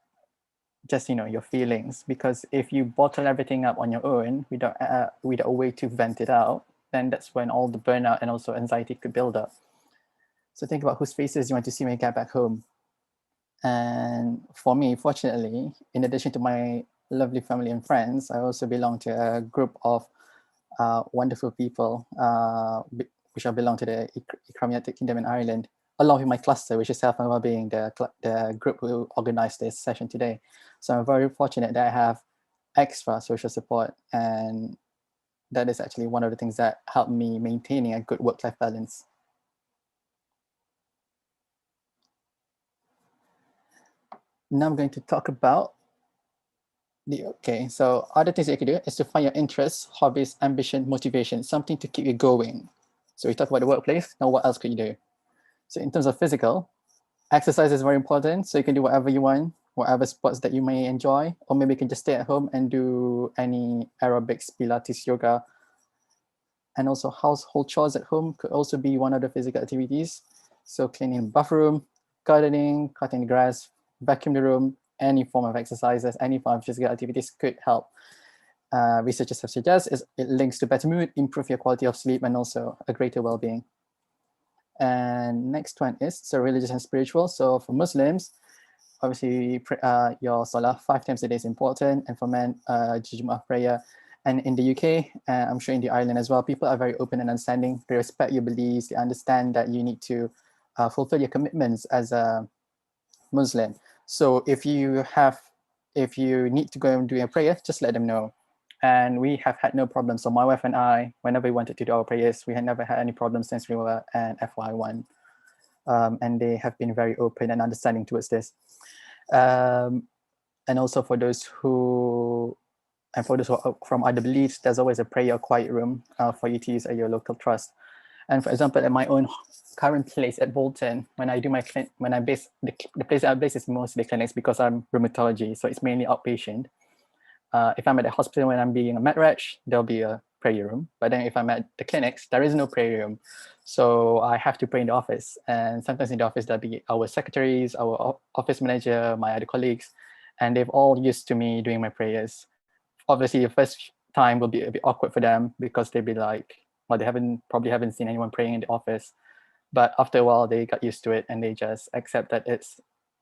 just your feelings. Because if you bottle everything up on your own without a way to vent it out, then that's when all the burnout and also anxiety could build up. So think about whose faces you want to see when you get back home. And for me, fortunately, in addition to my lovely family and friends, I also belong to a group of wonderful people, which I belong to the United Kingdom and Ireland, along with my cluster, which is Health and Wellbeing, the group who organized this session today. So I'm very fortunate that I have extra social support, and that is actually one of the things that helped me maintaining a good work-life balance. Now I'm going to talk about so other things that you can do is to find your interests, hobbies, ambition, motivation, something to keep you going. So we talked about the workplace. Now what else could you do? So in terms of physical, exercise is very important. So you can do whatever you want. whatever sports that you may enjoy, or maybe you can just stay at home and do any aerobics, Pilates, yoga. And also household chores at home could also be one of the physical activities. So cleaning the bathroom, gardening, cutting the grass, vacuum the room, any form of exercises, any form of physical activities could help. Researchers have suggested it links to better mood, improve your quality of sleep, and also a greater well-being. And next one is so religious and spiritual. So for Muslims, obviously your salah 5 times a day is important, and for men, Jumu'ah prayer. And in the UK, I'm sure in the Ireland as well, people are very open and understanding. They respect your beliefs. They understand that you need to fulfill your commitments as a Muslim. So if you need to go and do a prayer, just let them know. And we have had no problems. So my wife and I, whenever we wanted to do our prayers, we had never had any problems since we were an FY1. And they have been very open and understanding towards this. And also for those who are from other beliefs, there's always a prayer quiet room for you to use at your local trust. And for example, at my own current place at Bolton, when I do my the place I base is mostly clinics because I'm rheumatology, so it's mainly outpatient. If I'm at the hospital when I'm being a med reg, there'll be a prayer room. But then if I'm at the clinics, there is no prayer room. So I have to pray in the office. And sometimes in the office, there'll be our secretaries, our office manager, my other colleagues, and they've all used to me doing my prayers. Obviously, the first time will be a bit awkward for them because they'll be like, well, they probably haven't seen anyone praying in the office. But after a while, they got used to it and they just accept that it's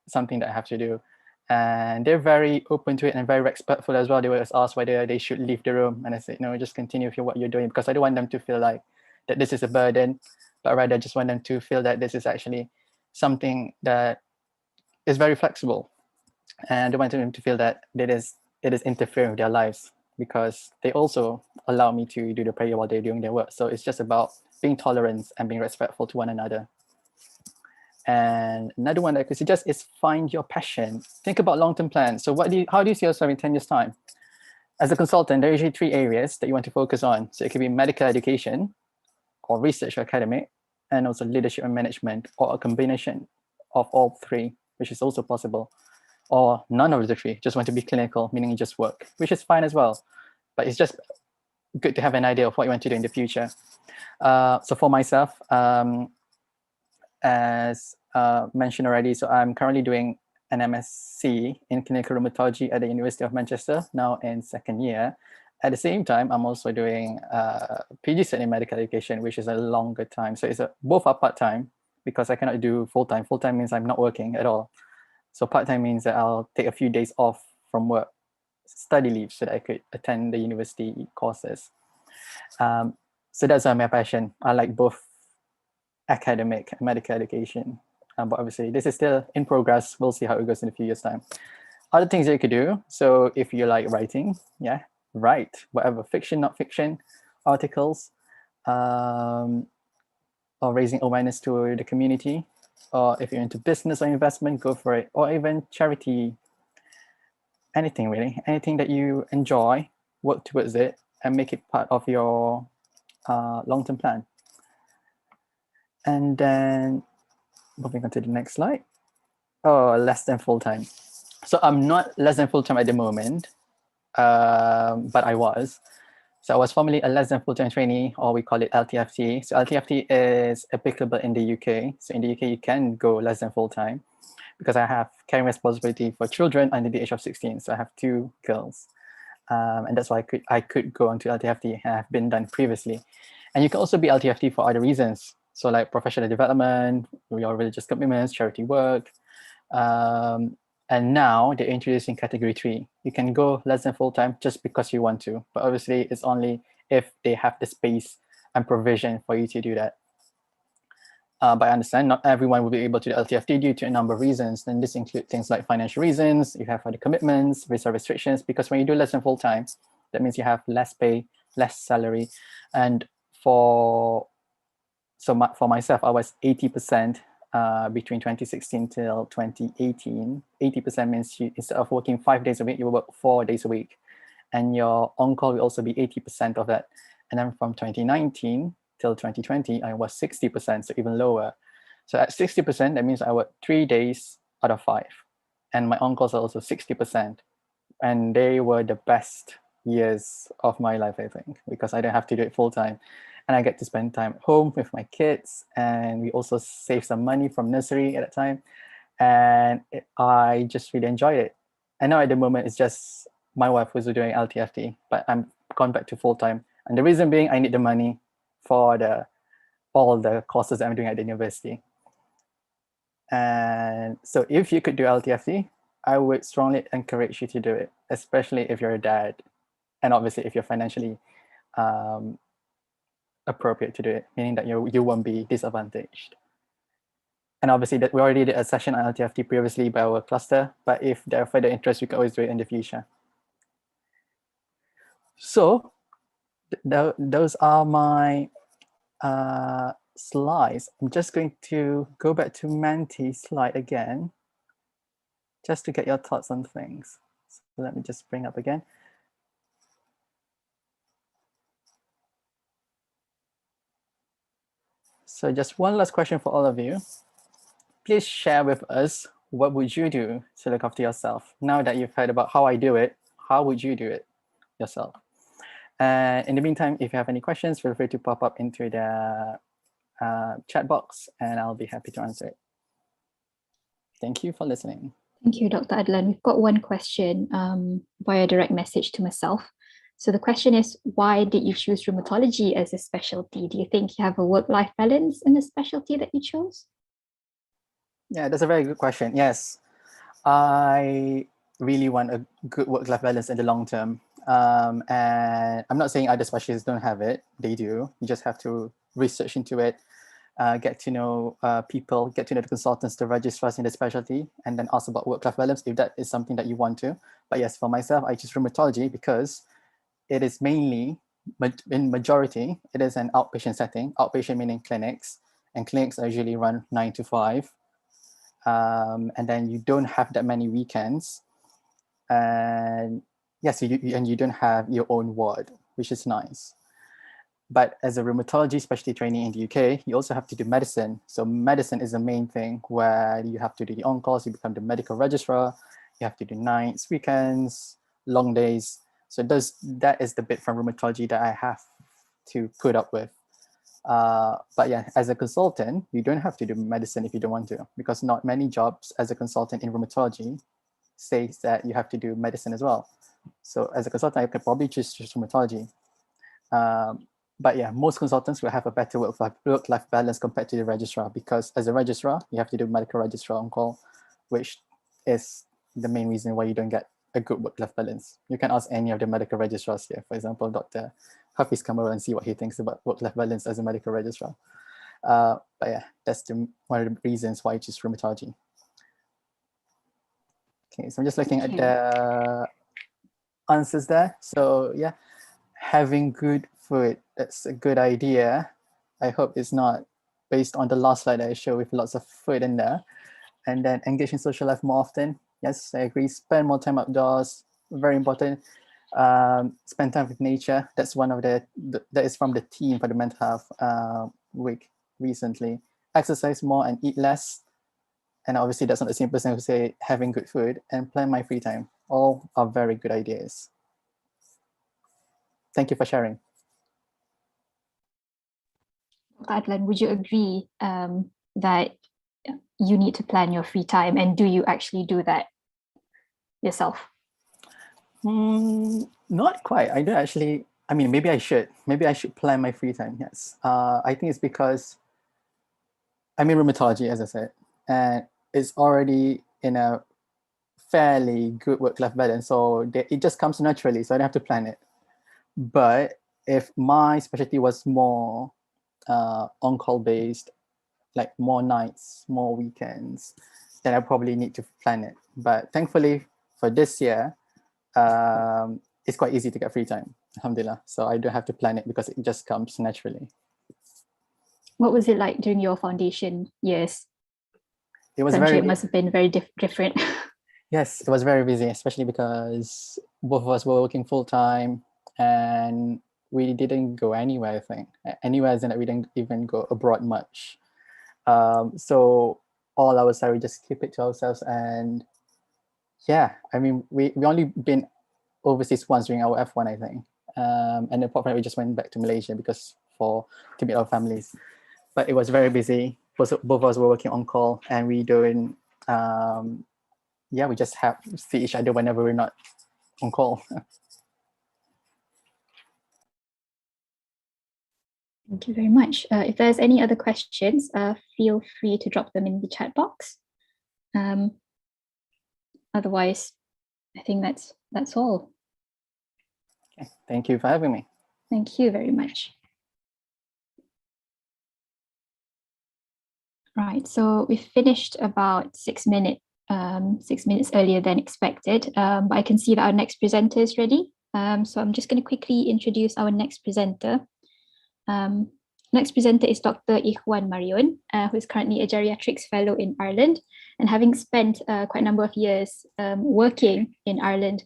something that I have to do. And they're very open to it and very respectful as well. They always ask whether they should leave the room. And I said, no, just continue with what you're doing, because I don't want them to feel like that this is a burden, but rather just want them to feel that this is actually something that is very flexible. And I don't want them to feel that it is interfering with their lives, because they also allow me to do the prayer while they're doing their work. So it's just about being tolerant and being respectful to one another. And another one that I could suggest is find your passion. Think about long-term plans. So how do you see yourself in 10 years' time? As a consultant, there are usually 3 areas that you want to focus on. So it could be medical education, or research or academic, and also leadership and management, or a combination of all 3, which is also possible. Or none of the 3, just want to be clinical, meaning you just work, which is fine as well. But it's just good to have an idea of what you want to do in the future. So for myself, as mentioned already, so I'm currently doing an MSc in clinical rheumatology at the University of Manchester, now in 2nd year. At the same time, I'm also doing PG cert in medical education, which is a longer time. So both are part-time, because I cannot do full-time. Full-time means I'm not working at all. So part-time means that I'll take a few days off from work, study leave, so that I could attend the university courses. So that's my passion. I like both academic and medical education. But obviously, this is still in progress. We'll see how it goes in a few years' time. Other things that you could do. So if you like writing, write whatever, fiction, not fiction, articles, or raising awareness to the community. Or if you're into business or investment, go for it. Or even charity, anything really, anything that you enjoy, work towards it and make it part of your long-term plan. And then moving on to the next slide. Oh, less than full-time. So I'm not less than full-time at the moment, but I was. So I was formerly a less than full-time trainee, or we call it LTFT. So LTFT is applicable in the UK. So in the UK, you can go less than full-time, because I have caring responsibility for children under the age of 16. So I have 2 girls. And that's why I could go on to LTFT, and have been done previously. And you can also be LTFT for other reasons. So like professional development, your religious commitments, charity work. And now they're introducing category 3. You can go less than full-time just because you want to, but obviously it's only if they have the space and provision for you to do that. But I understand not everyone will be able to do LTFT due to a number of reasons. And this includes things like financial reasons, you have other commitments, visa restrictions, because when you do less than full-time, that means you have less pay, less salary. And for myself, I was 80% between 2016 till 2018. 80% means instead of working 5 days a week, you will work 4 days a week. And your on-call will also be 80% of that. And then from 2019 till 2020, I was 60%, so even lower. So at 60%, that means I work 3 days out of 5. and my on-calls are also 60%. And they were the best years of my life, I think, because I don't have to do it full time. And I get to spend time at home with my kids. And we also save some money from nursery at that time. And I just really enjoyed it. And now at the moment, it's just my wife who's doing LTFT, but I'm gone back to full time. And the reason being, I need the money for all the courses that I'm doing at the university. And so if you could do LTFT, I would strongly encourage you to do it, especially if you're a dad, and obviously if you're financially appropriate to do it, meaning that you won't be disadvantaged. And obviously that we already did a session on LTFT previously by our cluster, but if there are further interest, we can always do it in the future. So those are my slides. I'm just going to go back to Manti's slide again, just to get your thoughts on things. So let me just bring up again. So just one last question for all of you. Please share with us, what would you do to look after yourself? Now that you've heard about how I do it, how would you do it yourself? And in the meantime, if you have any questions, feel free to pop up into the chat box and I'll be happy to answer it. Thank you for listening. Thank you, Dr. Adlan. We've got one question via direct message to myself. So the question is, why did you choose rheumatology as a specialty? Do you think you have a work-life balance in the specialty that you chose? Yeah, that's a very good question. Yes, I really want a good work-life balance in the long term. And I'm not saying other specialists don't have it. They do. You just have to research into it, get to know people, get to know the consultants, the registrars in the specialty, and then ask about work-life balance if that is something that you want to. But yes, for myself, I choose rheumatology because it is mainly, in majority, it is an outpatient setting. Outpatient meaning clinics, and clinics are usually run 9 to 5. And then you don't have that many weekends. And yes, you don't have your own ward, which is nice. But as a rheumatology specialty trainee in the UK, you also have to do medicine. So medicine is the main thing where you have to do the on-calls, you become the medical registrar, you have to do nights, weekends, long days. So that is the bit from rheumatology that I have to put up with. But yeah, as a consultant, you don't have to do medicine if you don't want to, because not many jobs as a consultant in rheumatology says that you have to do medicine as well. So as a consultant, I could probably choose rheumatology. But yeah, most consultants will have a better work-life balance compared to the registrar, because as a registrar, you have to do medical registrar on call, which is the main reason why you don't get a good work-life balance. You can ask any of the medical registrars here. For example, Dr. Hafiz come over and see what he thinks about work-life balance as a medical registrar. But yeah, that's one of the reasons why I choose rheumatology. Okay, so I'm just looking at the answers there. So yeah, having good food, that's a good idea. I hope it's not based on the last slide that I showed with lots of food in there. And then engage in social life more often. Yes, I agree. Spend more time outdoors, very important. Spend time with nature. That's one of that is from the team for the mental health week recently. Exercise more and eat less. And obviously that's not the same person who say having good food, and plan my free time. All are very good ideas. Thank you for sharing. Adlan, would you agree that you need to plan your free time, and do you actually do that yourself? Not quite. I don't actually. I mean, maybe I should. Maybe I should plan my free time. Yes. I think it's because I'm in rheumatology, as I said, and it's already in a fairly good work-life balance, so it just comes naturally. So I don't have to plan it. But if my specialty was more on-call based, like more nights, more weekends, then I probably need to plan it. But thankfully for this year, it's quite easy to get free time, alhamdulillah. So I don't have to plan it because it just comes naturally. What was it like during your foundation years? It was It must have been very different. Yes, it was very busy, especially because both of us were working full time and we didn't go anywhere, I think. Anywhere as in that we didn't even go abroad much. So all our salary just keep it to ourselves, and Yeah, I mean, we only been overseas once during our F1, I think. And then apart from that, we just went back to Malaysia because to meet our families. But it was very busy. Both of us were working on call, and we doing, yeah, we just have see each other whenever we're not on call. Thank you very much. If there's any other questions, feel free to drop them in the chat box. Otherwise, I think that's all. Okay. Thank you for having me. Thank you very much. Right, so we finished about 6 minutes earlier than expected, but I can see that our next presenter is ready. So I'm just going to quickly introduce our next presenter. Next presenter is Dr. Ikhwan Marion, who is currently a geriatrics fellow in Ireland. And having spent quite a number of years working in Ireland,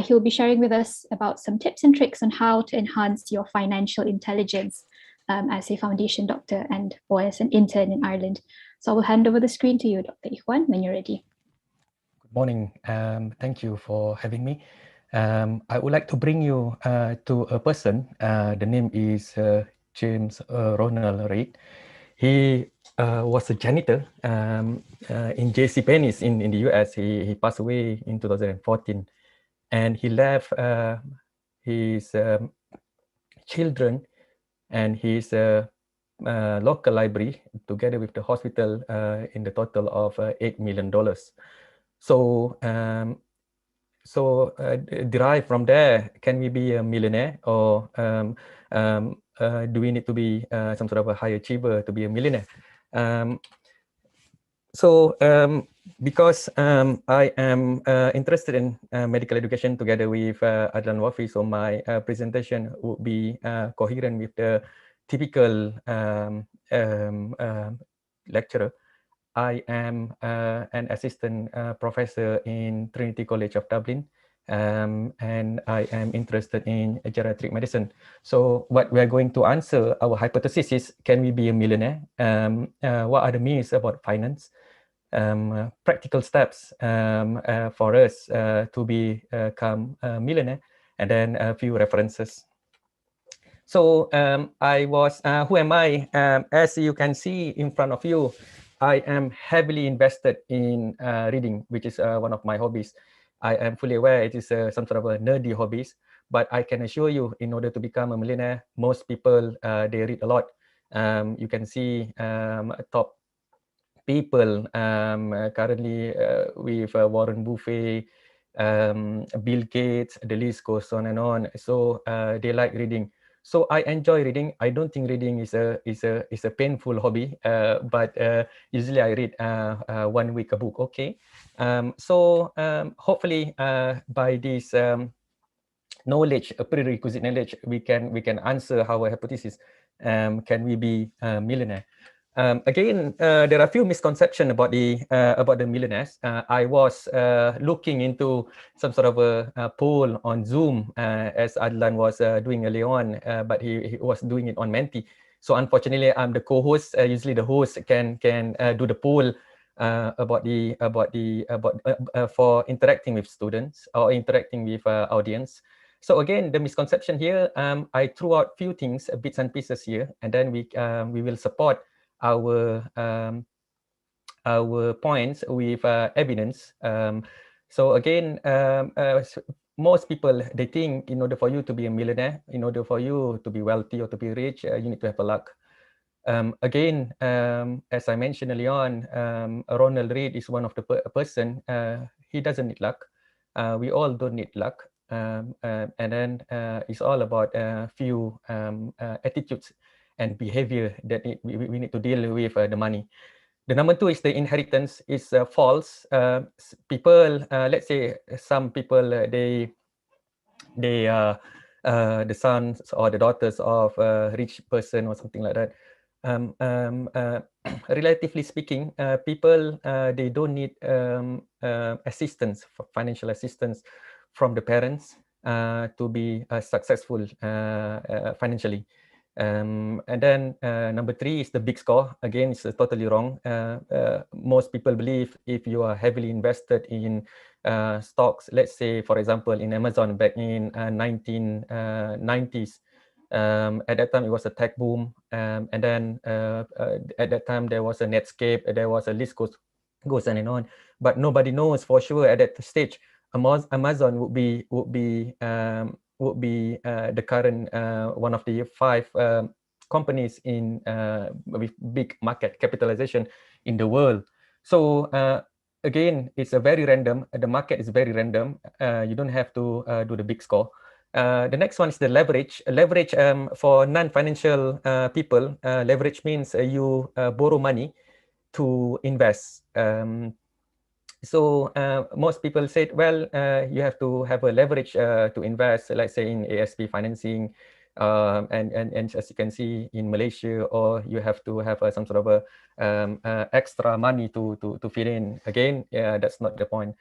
he'll be sharing with us about some tips and tricks on how to enhance your financial intelligence as a foundation doctor or as an intern in Ireland. So I will hand over the screen to you, Dr. Ikhwan, when you're ready. Good morning. Thank you for having me. I would like to bring you to a person. The name is James Ronald Reid. He was a janitor in JCPenney's in the US. He passed away in 2014, and he left his children and his local library together with the hospital in the total of $8 million. So derived from there, can we be a millionaire, or do we need to be some sort of a high achiever to be a millionaire? Because I am interested in medical education together with Adlan Wafi, so my presentation would be coherent with the typical lecturer. I am an assistant professor in Trinity College of Dublin, and I am interested in geriatric medicine. So what we are going to answer, our hypothesis is, can we be a millionaire? What are the myths about finance? Practical steps for us to become a millionaire, and then a few references. So who am I? As you can see in front of you, I am heavily invested in reading, which is one of my hobbies. I am fully aware it is some sort of a nerdy hobbies, but I can assure you, in order to become a millionaire, most people, they read a lot. You can see top people currently with Warren Buffett, Bill Gates, the list goes on and on. So they like reading. So I enjoy reading. I don't think reading is a painful hobby, but usually I read 1 week a book. Okay, hopefully by this knowledge, a prerequisite knowledge, we can answer our hypothesis. Can we be a millionaire? Again, there are a few misconceptions about the millionaires. I was looking into some sort of a poll on Zoom, as Adlan was doing early on, but he was doing it on Menti. So unfortunately, I'm the co-host. Usually, the host can do the poll for interacting with students or interacting with audience. So again, the misconception here, I threw out few things, bits and pieces here, and then we will support our points with evidence. So again, most people, they think in order for you to be a millionaire, in order for you to be wealthy or to be rich, you need to have a luck. Again, as I mentioned early on, Ronald Reid is one of the person. He doesn't need luck. We all don't need luck. And then it's all about a few attitudes and behavior that we need to deal with the money. The number two is the inheritance is false. People, let's say some people, they the sons or the daughters of a rich person or something like that. Relatively speaking, people, they don't need assistance, financial assistance from the parents to be successful financially. And then number 3 is the big score. Again, it's totally wrong. Most people believe if you are heavily invested in stocks, let's say, for example, in Amazon back in 1990s, at that time it was a tech boom. And then at that time there was a Netscape, there was a list goes on and on. But nobody knows for sure at that stage Amazon would be the current one of the 5 companies in with big market capitalization in the world. So again, it's a very random. The market is very random. You don't have to do the big score. The next one is the leverage. Leverage for non-financial people. Leverage means you borrow money to invest. So most people said, well, you have to have a leverage to invest, let's say in ASP financing, and as you can see in Malaysia, or you have to have some sort of a extra money to fit in. Again, that's not the point.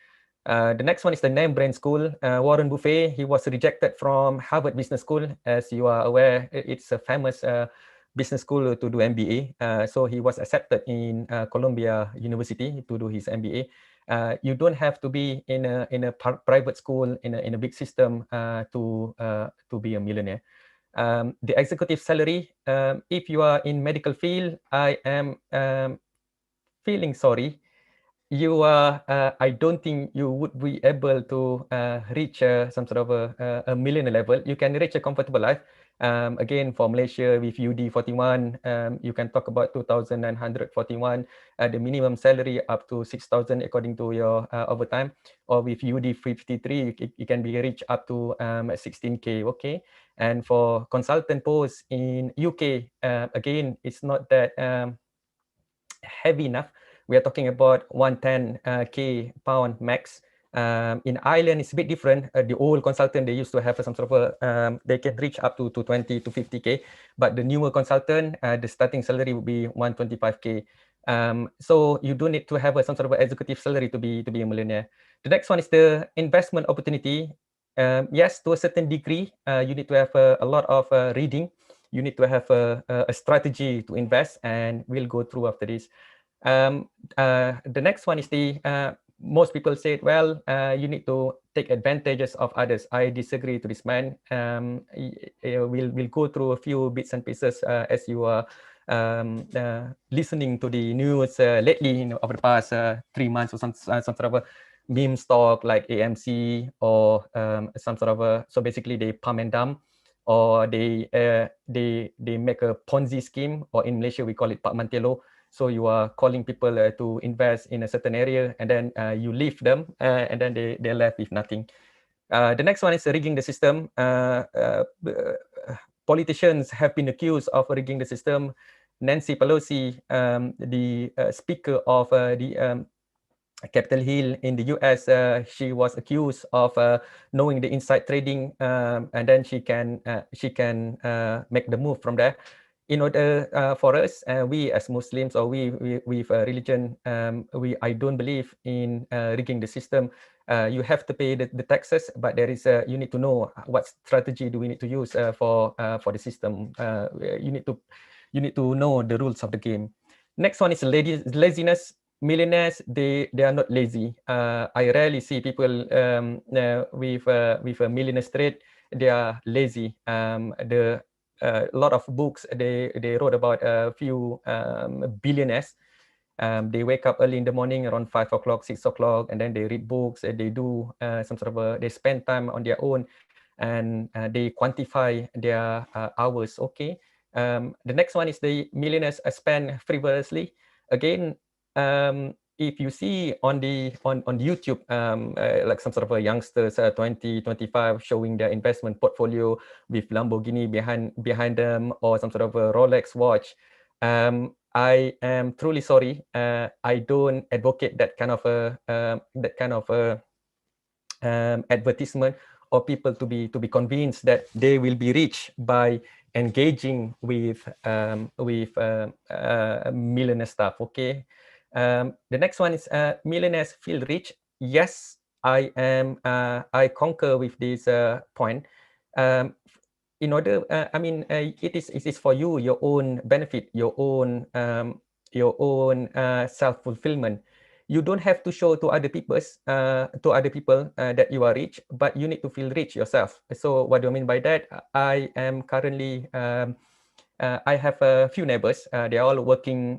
The next one is the name brand school. Warren Buffett, he was rejected from Harvard Business School. As you are aware, it's a famous business school to do MBA. So he was accepted in Columbia University to do his MBA. You don't have to be in a private school in a big system to be a millionaire. The executive salary, if you are in medical field, I am feeling sorry. You are, I don't think you would be able to reach some sort of a millionaire level. You can reach a comfortable life. Again, for Malaysia with UD 41, you can talk about 2,941, the minimum salary up to 6,000 according to your overtime. Or with UD 53, it can be reached up to 16K, okay? And for consultant posts in UK, again, it's not that heavy enough. We are talking about 110K pound max. In Ireland, it's a bit different. The old consultant, they used to have some sort of a, they can reach up to 20 to 50K. But the newer consultant, the starting salary would be 125K. So you do need to have some sort of executive salary to be a millionaire. The next one is the investment opportunity. Yes, to a certain degree, you need to have a lot of reading. You need to have a strategy to invest, and we'll go through after this. The next one is the most people say, well, you need to take advantages of others. I disagree to this man. We'll go through a few bits and pieces as you are listening to the news lately, over the past 3 months, or some sort of a meme stock like AMC, or some sort of a, so basically they pump and dump, or they make a Ponzi scheme, or in Malaysia we call it Pak Mantelo. So you are calling people to invest in a certain area, and then you leave them, and then they're left with nothing. The next one is rigging the system. Politicians have been accused of rigging the system. Nancy Pelosi, the speaker of the Capitol Hill in the US, she was accused of knowing the inside trading, and then she can make the move from there. In order for us, we as Muslims, or we with religion, I don't believe in rigging the system. You have to pay the taxes, but there is you need to know what strategy do we need to use for the system. You need to know the rules of the game. Next one is laziness. Millionaires, they are not lazy. I rarely see people with a millionaire trait. They are lazy. A lot of books they wrote about a few billionaires. They wake up early in the morning around 5 o'clock, 6 o'clock, and then they read books. They do some sort of they spend time on their own, and they quantify their hours. Okay. The next one is the millionaires spend frivolously. Again, if you see on YouTube, like some sort of a youngsters, 20, 25, showing their investment portfolio with Lamborghini behind them, or some sort of a Rolex watch, I am truly sorry. I don't advocate that kind of advertisement, or people to be convinced that they will be rich by engaging with millionaire stuff. Okay. The next one is millionaires feel rich. Yes, I concur with this point. in order, it is for you, your own benefit, your own self-fulfillment. You don't have to show to other people that you are rich, but you need to feel rich yourself. So what do I mean by that? I am currently I have a few neighbors. They are all working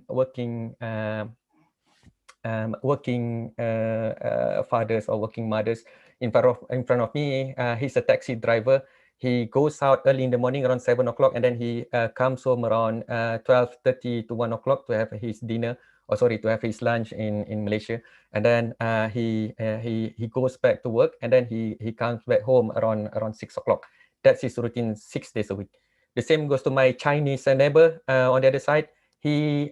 fathers or working mothers. In front of me, he's a taxi driver. He goes out early in the morning around 7 o'clock, and then he comes home around 12:30 to 1 o'clock to have his dinner, or sorry, to have his lunch in Malaysia. And then he goes back to work, and then he comes back home around 6 o'clock. That's his routine 6 days a week. The same goes to my Chinese neighbor on the other side. He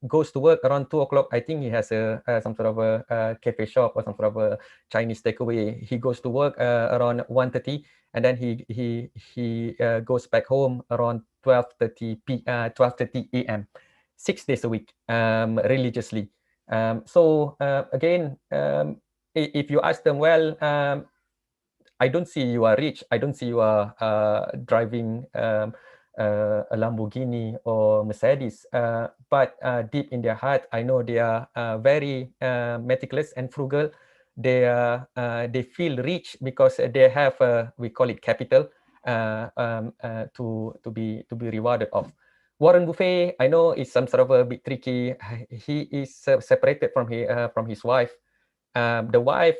goes to work around 2 o'clock. I think he has some sort of a cafe shop or some sort of a Chinese takeaway. He goes to work around 1:30, and then he goes back home around 12:30 a.m. 6 days a week, religiously. So again, if you ask them, well, I don't see you are rich. I don't see you are driving a Lamborghini or Mercedes, but deep in their heart, I know they are very meticulous and frugal. They feel rich because they have we call it capital to be rewarded of. Warren Buffett, I know, is some sort of a bit tricky. He is separated from his wife. The wife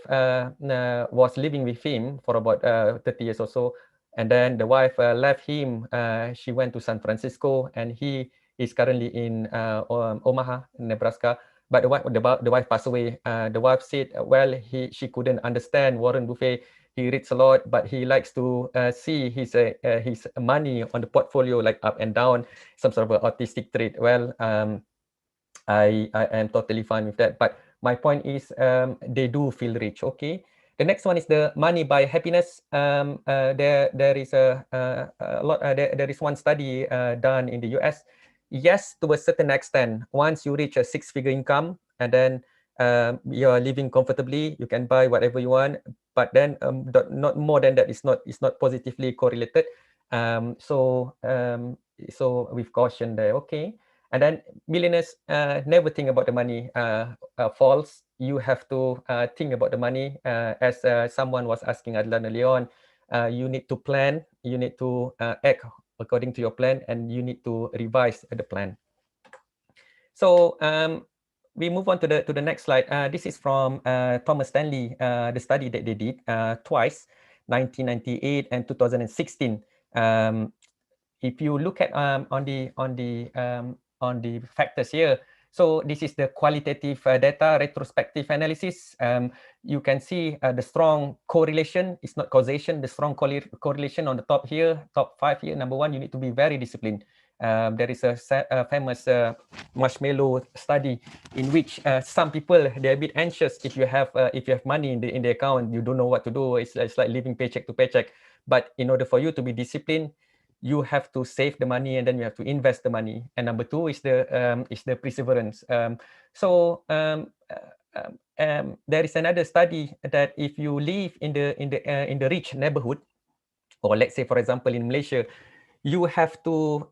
was living with him for about 30 years or so. And then the wife left him. She went to San Francisco, and he is currently in Omaha, Nebraska. But the wife passed away. The wife said, well, she couldn't understand Warren Buffett. He reads a lot, but he likes to see his money on the portfolio like up and down, some sort of autistic trait. Well, I am totally fine with that. But my point is, they do feel rich. Okay. The next one is the money by happiness. There is a lot. There is one study done in the US. Yes, to a certain extent, once you reach a 6-figure income, and then you're living comfortably, you can buy whatever you want. But then not more than that. It's not positively correlated. So with caution there. Okay. And then millionaires never think about the money. False. You have to think about the money. As someone was asking Adlan earlier on, you need to plan. You need to act according to your plan, and you need to revise the plan. So we move on to the next slide. This is from Thomas Stanley, the study that they did twice, 1998 and 2016. If you look at on the factors here, so this is the qualitative data retrospective analysis. You can see the strong correlation. It's not causation. The strong correlation on the top here, top 5 here. Number 1, you need to be very disciplined. There is a famous marshmallow study in which some people, they're a bit anxious if you have money in the account. You don't know what to do. It's like living paycheck to paycheck. But in order for you to be disciplined, you have to save the money, and then you have to invest the money. And number 2 is the perseverance. There is another study that if you live in the rich neighborhood, or let's say, for example, in Malaysia, you have to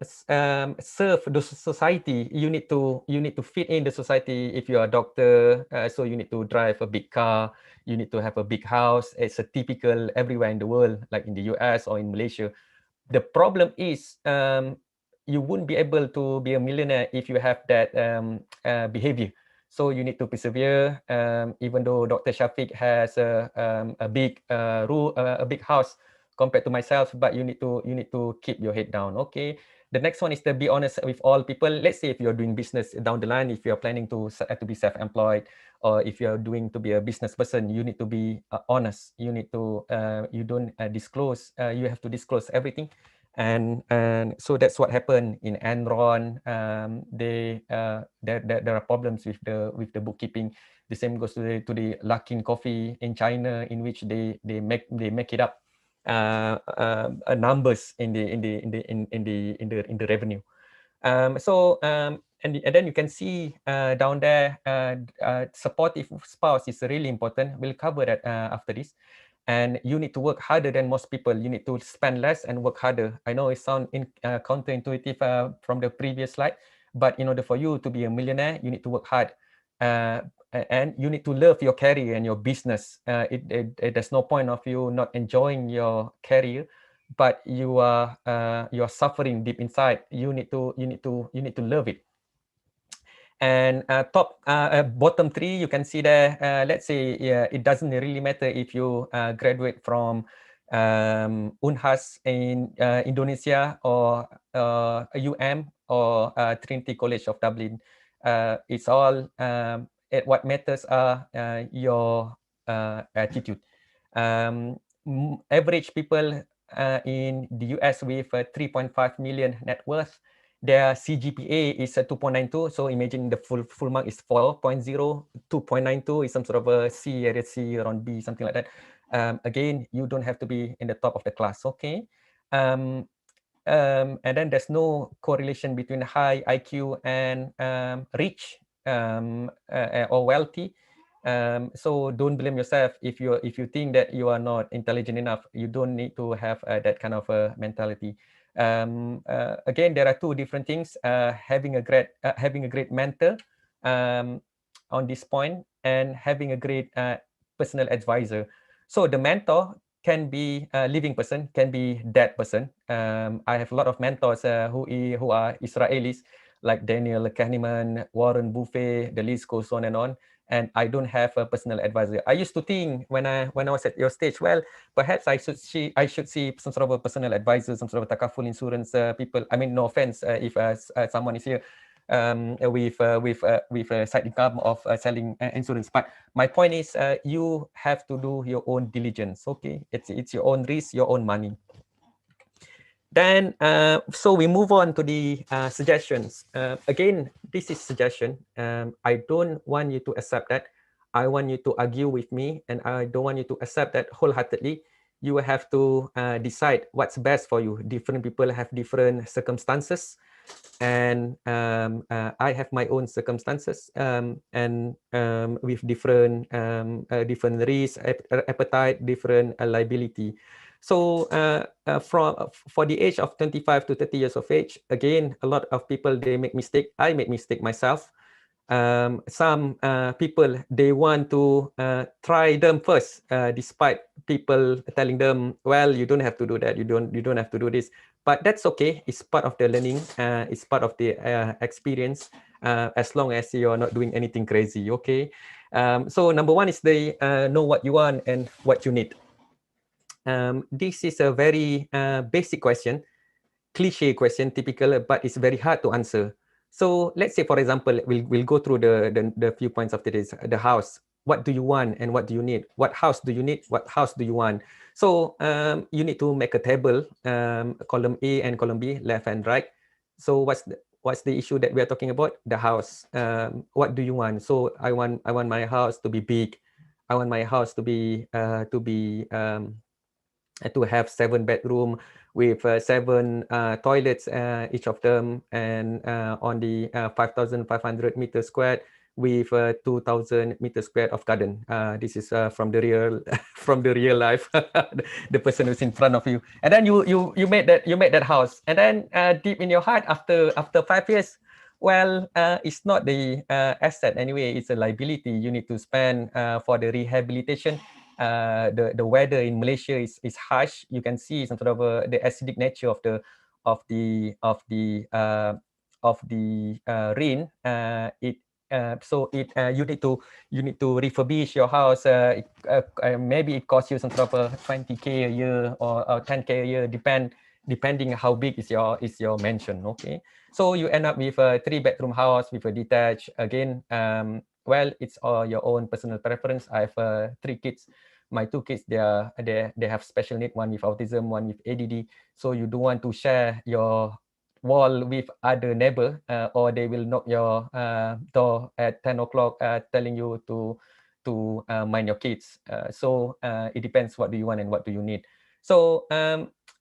serve the society. You need to fit in the society. If you are a doctor, so you need to drive a big car. You need to have a big house. It's a typical everywhere in the world, like in the US or in Malaysia. The problem is you wouldn't be able to be a millionaire if you have that behavior. So you need to persevere. Even though Dr. Shafiq has a big house compared to myself, but you need to keep your head down. Okay. The next one is to be honest with all people. Let's say if you're doing business down the line, if you're planning to be self-employed, or if you're doing to be a business person, you need to be honest. You need to you don't disclose. You have to disclose everything, and so that's what happened in Enron. There are problems with the bookkeeping. The same goes to the Luckin Coffee in China, in which they make it up. Numbers in the revenue. And then you can see down there, supportive spouse is really important. We'll cover that after this. and you need to work harder than most people. You need to spend less and work harder. I know it sounds counterintuitive from the previous slide, but in order for you to be a millionaire, you need to work hard. And you need to love your career and your business. There's no point of you not enjoying your career, but you are suffering deep inside. You need to love it. And bottom three, you can see there. Let's say it doesn't really matter if you graduate from Unhas in Indonesia, or UM, or Trinity College of Dublin. It's all what matters are your attitude. Average people in the US with 3.5 million net worth, their CGPA is a 2.92. So imagine the full mark is 4.0. 2.92 is some sort of a C, area C, around B, something like that. Again, you don't have to be in the top of the class, okay? And then there's no correlation between high IQ and rich or wealthy. So don't blame yourself if you think that you are not intelligent enough. You don't need to have that kind of a mentality. Again, there are two different things: having a great mentor on this point, and having a great personal advisor. So the mentor can be a living person, can be dead person. I have a lot of mentors who are Israelis, like Daniel Kahneman, Warren Buffett. The list goes on and on. And I don't have a personal advisor. I used to think when I was at your stage, well, perhaps I should see some sort of a personal advisor, some sort of takaful insurance people. I mean, no offense if someone is here with a side income of selling insurance. But my point is, you have to do your own diligence. Okay, it's your own risk, your own money. Then, so we move on to the suggestions. Again, this is suggestion. I don't want you to accept that. I want you to argue with me, and I don't want you to accept that wholeheartedly. You will have to decide what's best for you. Different people have different circumstances, and I have my own circumstances, and with different risks, appetite, different liability. So for the age of 25 to 30 years of age, again, a lot of people, they make mistake. I make mistake myself. Some people, they want to try them first, despite people telling them, well, you don't have to do that. You don't have to do this. But that's okay. It's part of the learning. It's part of the experience, as long as you're not doing anything crazy. Okay. So number one is they know what you want and what you need. This is a very basic question, cliche question, typical, but it's very hard to answer. So let's say, for example, we'll go through the few points of today's the house. What do you want and what do you need? What house do you need? What house do you want? So you need to make a table, column A and column B, left and right. So what's the issue that we are talking about? The house. What do you want? So I want my house to be big. I want my house to have 7 bedroom with 7 toilets, each of them, and on the 5,500 meters squared with 2,000 meters squared of garden. This is from the real life, the person who's in front of you. And then you made that house, and then deep in your heart, after 5 years, well, it's not the asset anyway. It's a liability. You need to spend for the rehabilitation. The weather in Malaysia is harsh. You can see some sort of the acidic nature of the rain. You need to refurbish your house. Maybe it costs you some sort of 20K a year or 10K a year, depending how big is your mansion. Okay, so you end up with a 3-bedroom house with a detached. Again, well, it's your own personal preference. I have 3 kids. My 2 kids, they have special need, one with autism, one with ADD. So you don't want to share your wall with other neighbor, or they will knock your door at 10 o'clock telling you to mind your kids. So it depends, what do you want and what do you need. So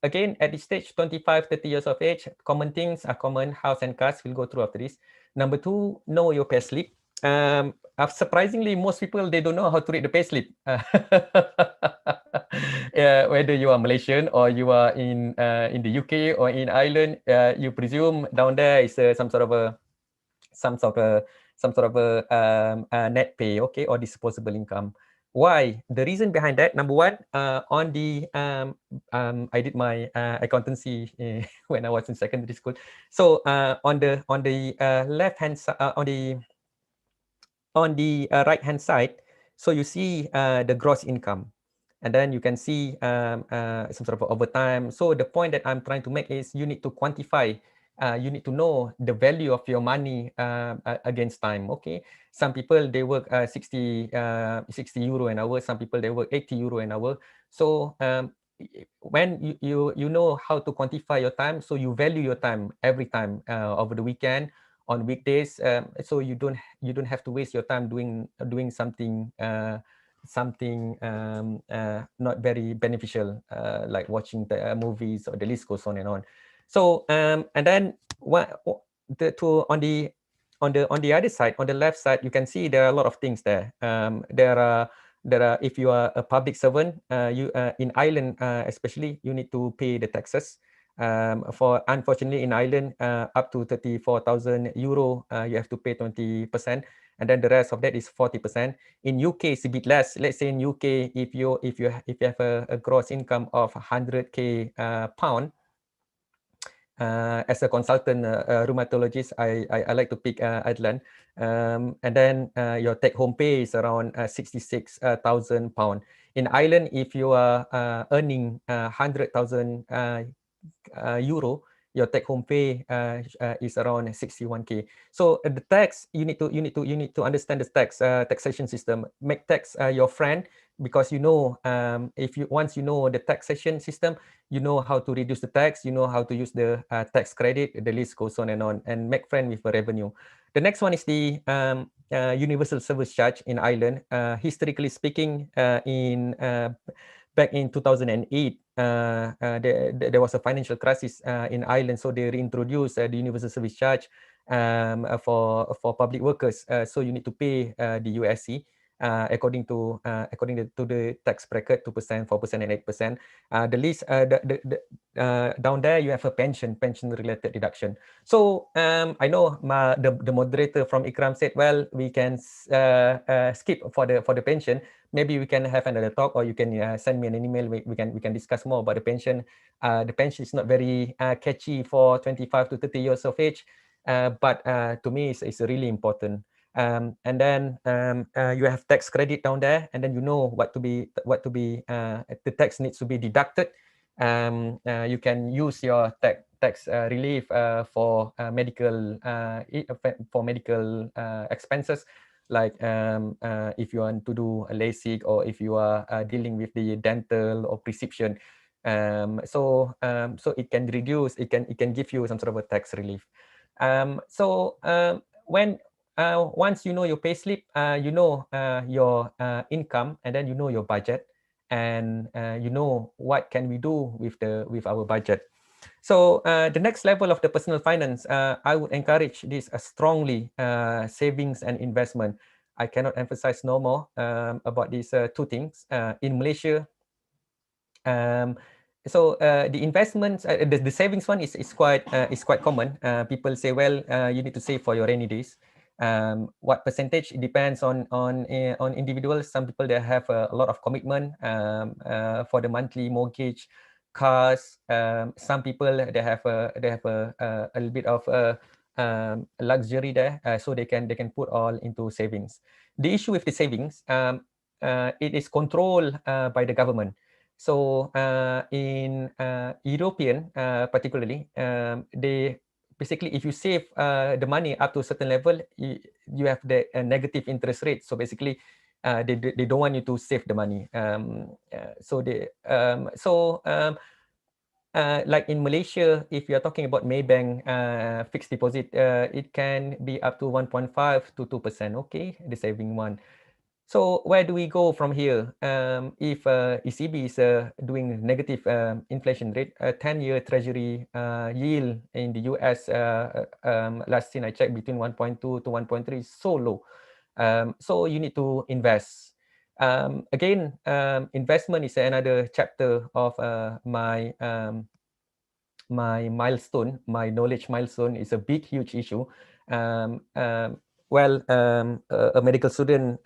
again, at this stage, 25, 30 years of age, common things are common. House and cars, we'll go through after this. Number 2, know your pay slip. Surprisingly, most people, they don't know how to read the payslip. whether you are Malaysian or you are in the UK or in Ireland, you presume down there is some sort of a net pay, okay, or disposable income. Why? The reason behind that, number one, on the I did my accountancy when I was in secondary school. So on the left hand side, on the right hand side, so you see the gross income, and then you can see some sort of overtime. So the point that I'm trying to make is you need to quantify. You need to know the value of your money against time. Okay, some people they work 60 euro an hour. Some people they work 80 euro an hour. So when you know how to quantify your time, so you value your time every time over the weekend, on weekdays, so you don't have to waste your time doing something not very beneficial, like watching the movies, or the list goes on and on. So and then on the other side, on the left side, you can see there are a lot of things there. There are if you are a public servant, you in Ireland especially, you need to pay the taxes. For unfortunately in Ireland, up to 34,000 euro, you have to pay 20%, and then the rest of that is 40%. In UK, it's a bit less. Let's say in UK, if you have a gross income of 100k pound, as a consultant rheumatologist, I like to pick Ireland, and then your take-home pay is around 66,000 pound. In Ireland, if you are earning 100,000 euro, your take-home pay is around 61k. So the tax, you need to understand the taxation system. Make tax your friend, because you know, once you know the taxation system, you know how to reduce the tax, you know how to use the tax credit. The list goes on, and make friend with the revenue. The next one is the universal service charge in Ireland. Historically speaking, back in 2008, there was a financial crisis in Ireland, so they reintroduced the universal service charge for public workers. So you need to pay the USC according to the tax bracket, 2%, 4%, and 8%. The list down there, you have a pension related deduction. So I know the moderator from Ikram said, well, we can skip for the pension. Maybe we can have another talk, or you can send me an email. We can discuss more about the pension. The pension is not very catchy for 25 to 30 years of age, but to me, it's really important. And then you have tax credit down there, and then you know what to be the tax needs to be deducted. You can use your tax relief for medical expenses, like if you want to do a LASIK, or if you are dealing with the dental or prescription. So it can reduce, it can give you some sort of a tax relief. When once you know your payslip, you know your income, and then you know your budget, and you know what can we do with our budget. So the next level of the personal finance, I would encourage this strongly, savings and investment. I cannot emphasize no more about these two things. In Malaysia, the investments, the savings one is quite common. People say, well, you need to save for your rainy days. What percentage? It depends on individuals. Some people, they have a lot of commitment for the monthly mortgage, cars. Some people, they have a little bit of luxury there, so they can put all into savings. The issue with the savings, it is controlled by the government. So in European particularly, they basically, if you save the money up to a certain level, you have the negative interest rate. So basically, they don't want you to save the money. Like in Malaysia, if you're talking about Maybank fixed deposit, it can be up to 1.5 to 2%. Okay, the saving one. So where do we go from here? If ECB is doing negative inflation rate, 10-year treasury yield in the US, last thing I checked, between 1.2 to 1.3 is so low. So you need to invest. Again, investment is another chapter of my my milestone. My knowledge milestone is a big, huge issue. A medical student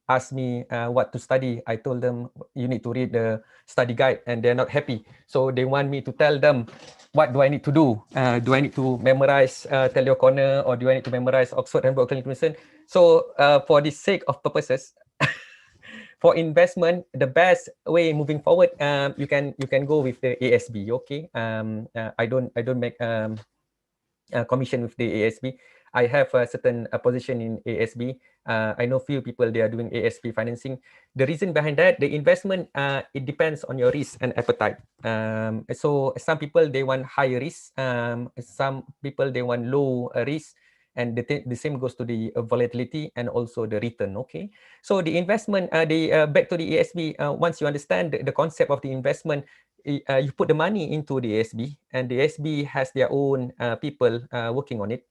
asked me what to study. I told them you need to read the study guide, and they're not happy. So they want me to tell them what do I need to do. Do I need to memorize Tell Your Corner, or do I need to memorize Oxford Handbook of Clinical Medicine? So for the sake of purposes, for investment, the best way moving forward, you can go with the ASB. Okay, I don't make commission with the ASB. I have a certain position in ASB. I know few people, they are doing ASB financing. The reason behind that, the investment, it depends on your risk and appetite. So some people, they want higher risk. Some people, they want low risk. And the same goes to the volatility and also the return. Okay, so the investment, back to the ASB. Once you understand the concept of the investment, you put the money into the ASB, and the ASB has their own people working on it.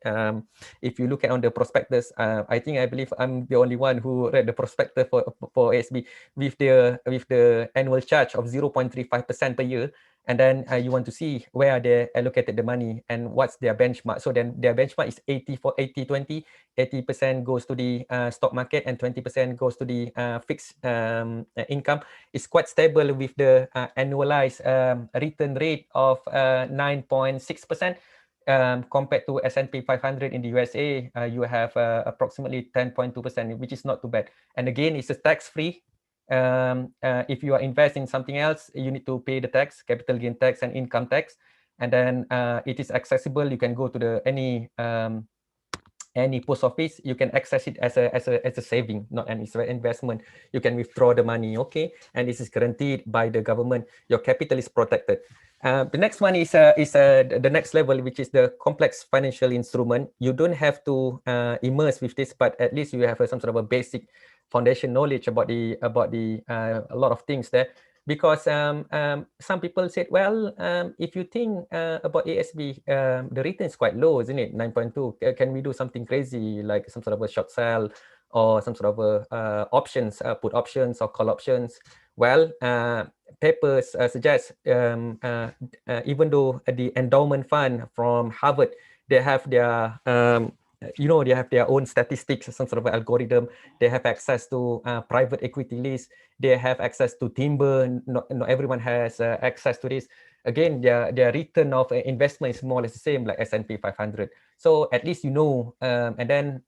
If you look at on the prospectus, I believe I'm the only one who read the prospectus for ASB with the annual charge of 0.35% per year. And then you want to see where they allocated the money and what's their benchmark. So then their benchmark is 80-20. 80% goes to the stock market and 20% goes to the fixed income. It's quite stable with the annualized return rate of 9.6%. Compared to S&P 500 in the USA, you have approximately 10.2%, which is not too bad. And again, it's a tax-free. If you are investing in something else, you need to pay the tax, capital gain tax and income tax. And then it is accessible. You can go to any post office. You can access it as a saving, not an investment. You can withdraw the money, okay? And this is guaranteed by the government. Your capital is protected. The next one is the next level, which is the complex financial instrument. You don't have to immerse with this, but at least you have some sort of a basic foundation knowledge about a lot of things there. Because some people said, well, if you think about ASB, the return is quite low, isn't it? 9.2. Can we do something crazy like some sort of a short sell or some sort of options, put options or call options? Well, papers suggest even though the endowment fund from Harvard, they have their they have their own statistics, some sort of algorithm. They have access to private equity list. They have access to timber. Not everyone has access to this. Again, their return of investment is more or less the same like S&P 500. So at least you know. And then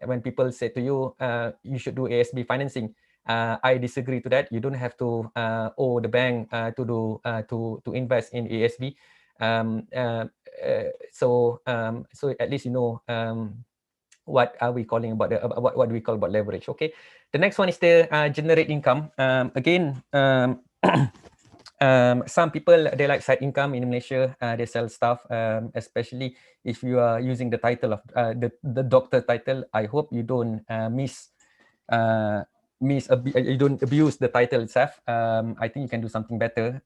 when people say to you, you should do ASB financing, I disagree to that. You don't have to owe the bank to invest in ASB. So at least you know what are we calling about what do we call about leverage. Okay, the next one is the generate income. Again, some people, they like side income in Malaysia. They sell stuff, especially if you are using the title of the doctor title. I hope you don't you don't abuse the title itself. I think you can do something better,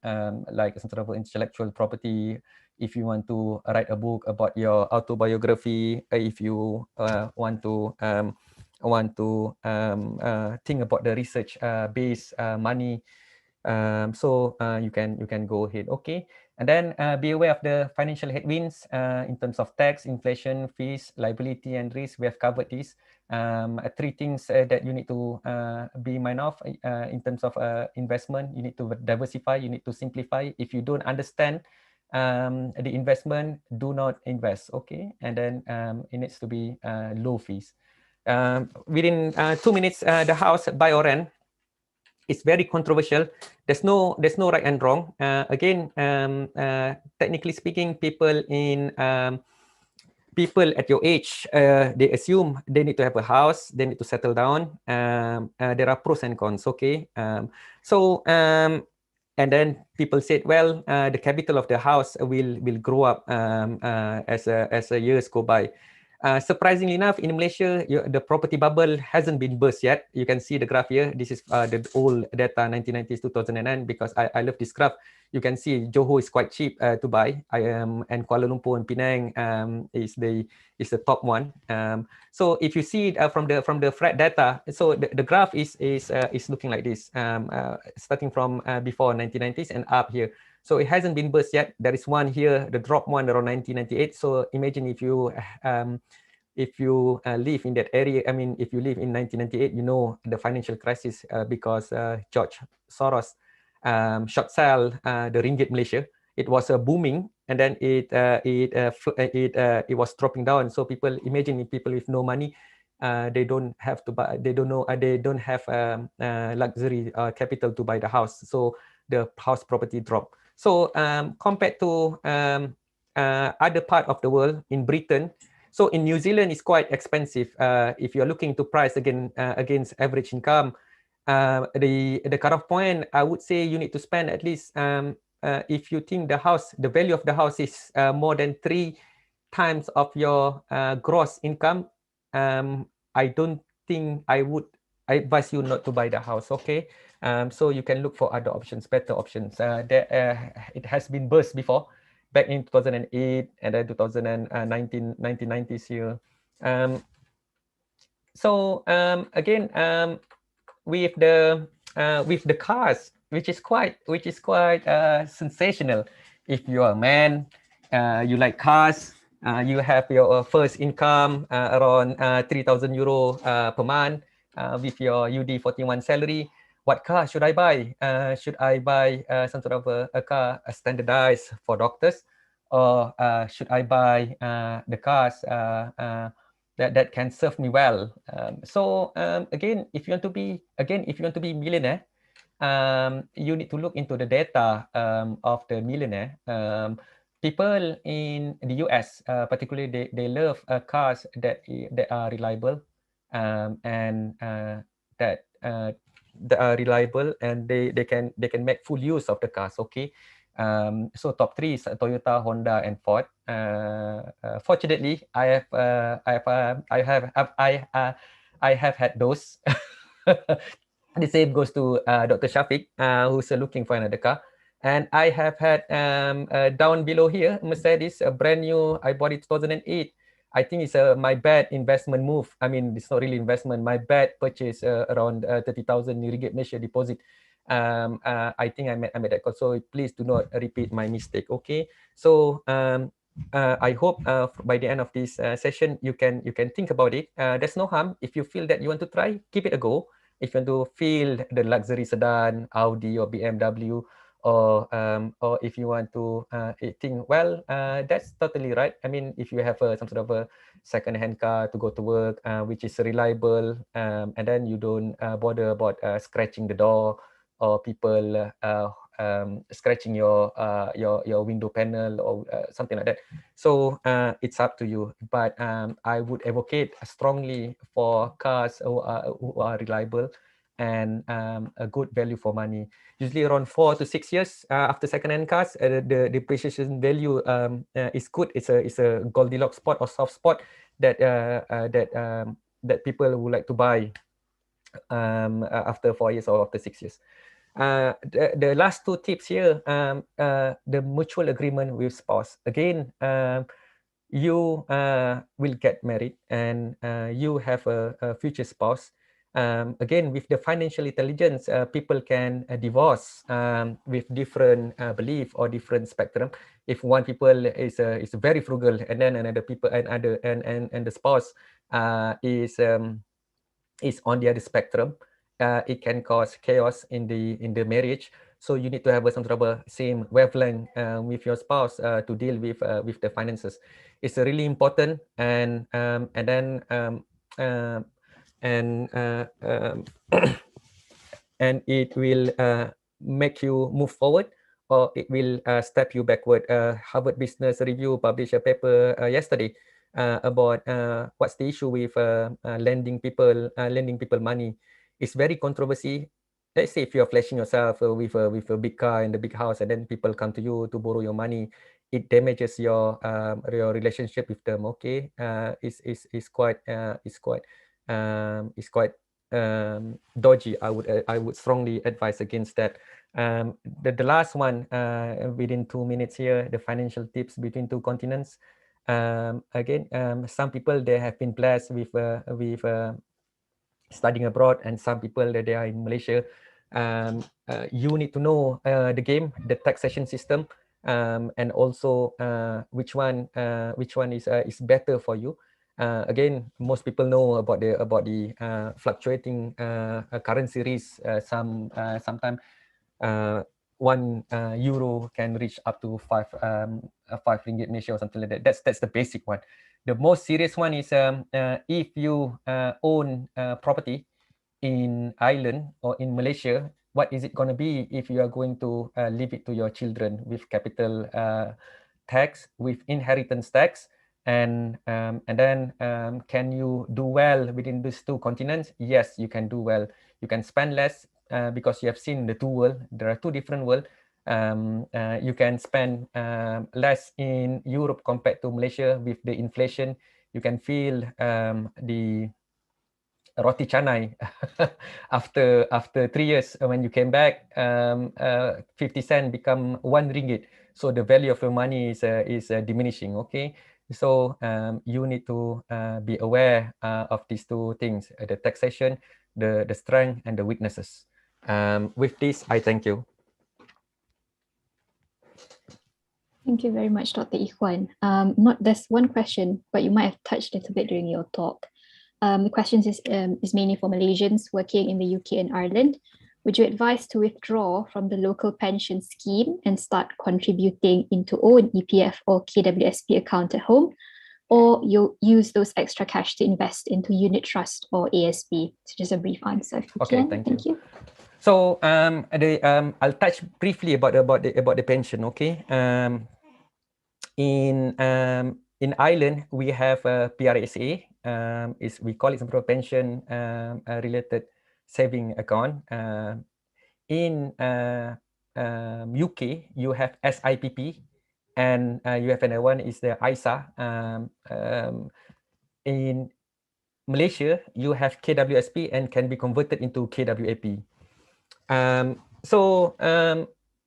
like some sort of intellectual property. If you want to write a book about your autobiography, if you want to think about the research based money, so you can go ahead. Okay, and then be aware of the financial headwinds in terms of tax, inflation, fees, liability, and risk. We have covered this. Three things that you need to be mind of in terms of investment. You need to diversify, you need to simplify. If you don't understand the investment, do not invest. Okay, and then it needs to be low fees. Within 2 minutes, the house, buy or rent. It's very controversial. There's no right and wrong. Again, technically speaking, people at your age, they assume they need to have a house, they need to settle down. There are pros and cons. Okay, and then people said, well, the capital of the house will grow up as years go by. Surprisingly enough, in Malaysia, the property bubble hasn't been burst yet. You can see the graph here. This is the old data, 1990s, 2009, because I love this graph. You can see Johor is quite cheap to buy, and Kuala Lumpur and Penang is the top one. So if you see it from the FRED data, so the graph is looking like this, starting from before 1990s and up here. So it hasn't been burst yet. There is one here, the drop one around 1998. So imagine if you live in that area, I mean, if you live in 1998, you know the financial crisis because George Soros short sell the ringgit Malaysia. It was booming, and then it was dropping down. So people, imagine if people with no money, they don't have to buy, they don't have luxury capital to buy the house. So the house property drop. So compared to other part of the world, in Britain, so in New Zealand, it's quite expensive. If you're looking to price against average income, the cutoff point, I would say you need to spend at least, if you think the value of the house is more than 3 times of your gross income, I don't think I advise you not to buy the house, okay? So you can look for other options, better options. It has been burst before, back in 2008 and then 1990s here. So again, with the cars, which is quite sensational. If you are a man, you like cars, you have your first income around 3,000 euro per month with your UD41 salary. What car should I buy? Should I buy some sort of a car standardized for doctors, or should I buy the cars that can serve me well? So again, if you want to be millionaire, you need to look into the data of the millionaire. People in the US, particularly, they love cars that are reliable, and that are reliable, and they can make full use of the cars. Okay. So top 3 is Toyota, Honda, and Ford. Fortunately, I have had those. The same goes to Dr. Shafiq, who's looking for another car. And I have had down below here, Mercedes, a brand new. I bought it 2008. I think it's my bad investment move. I mean, it's not really investment. My bad purchase around 30,000 ringgit Malaysia deposit. I think I made that call. So please do not repeat my mistake. Okay. So I hope by the end of this session, you can think about it. There's no harm. If you feel that you want to try, give it a go. If you want to feel the luxury sedan, Audi or BMW, or if you want to think, well, that's totally right. I mean, if you have some sort of a second-hand car to go to work, which is reliable, and then you don't bother about scratching the door or people scratching your window panel or something like that. So it's up to you. But I would advocate strongly for cars who are reliable and a good value for money. Usually around 4 to 6 years after second-hand cars, the depreciation value is good. It's a Goldilocks spot or soft spot that that people would like to buy after 4 years or after 6 years. The last 2 tips here, the mutual agreement with spouse. Again, you will get married and you have a future spouse. Again, with the financial intelligence, people can divorce with different belief or different spectrum. If one people is very frugal, and then another people and the spouse is on the other spectrum, it can cause chaos in the marriage. So you need to have some sort of a same wavelength with your spouse to deal with the finances. It's really important, and then and it will make you move forward, or it will step you backward. Harvard Business Review published a paper yesterday about what's the issue with lending people money. It's very controversy. Let's say if you're flashing yourself with a big car and a big house, and then people come to you to borrow your money, it damages your relationship with them. Okay, is quite dodgy. I would strongly advise against that. The last one, within 2 minutes here, the financial tips between two continents. Again, some people, they have been blessed with studying abroad, and some people that they are in Malaysia. You need to know the game, the taxation system, and also which one is better for you. Again, most people know about the fluctuating currency risk. Sometimes one euro can reach up to five ringgit Malaysia or something like that. That's the basic one. The most serious one is if you own property in Ireland or in Malaysia, what is it going to be if you are going to leave it to your children with capital tax, with inheritance tax, and then can you do well within these two continents? Yes, you can do well. You can spend less because you have seen the two worlds. There are two different worlds. You can spend less in Europe compared to Malaysia with the inflation. You can feel the roti canai after 3 years when you came back. 50 cent become 1 ringgit. So the value of your money is diminishing. Okay, so you need to be aware of these two things: the taxation, the strength, and the weaknesses. With this, I thank you. Thank you very much, Dr. Ikhwan. There's one question, but you might have touched it a bit during your talk. The question is mainly for Malaysians working in the UK and Ireland. Would you advise to withdraw from the local pension scheme and start contributing into own EPF or KWSP account at home? Or you'll use those extra cash to invest into unit trust or ASB? So just a brief answer. Okay, thank you. So I'll touch briefly about the pension. Okay, in Ireland we have a PRSA. We call it some sort of pension related saving account. In UK you have SIPP, and you have another one is the ISA. In Malaysia you have KWSP and can be converted into KWAP.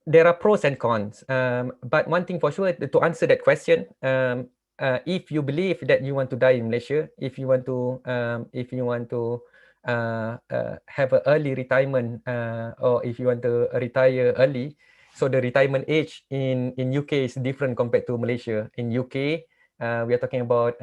There are pros and cons, but one thing for sure, to answer that question, if you believe that you want to die in Malaysia, if you want to have an early retirement, or if you want to retire early, so the retirement age in UK is different compared to Malaysia. In UK, we are talking about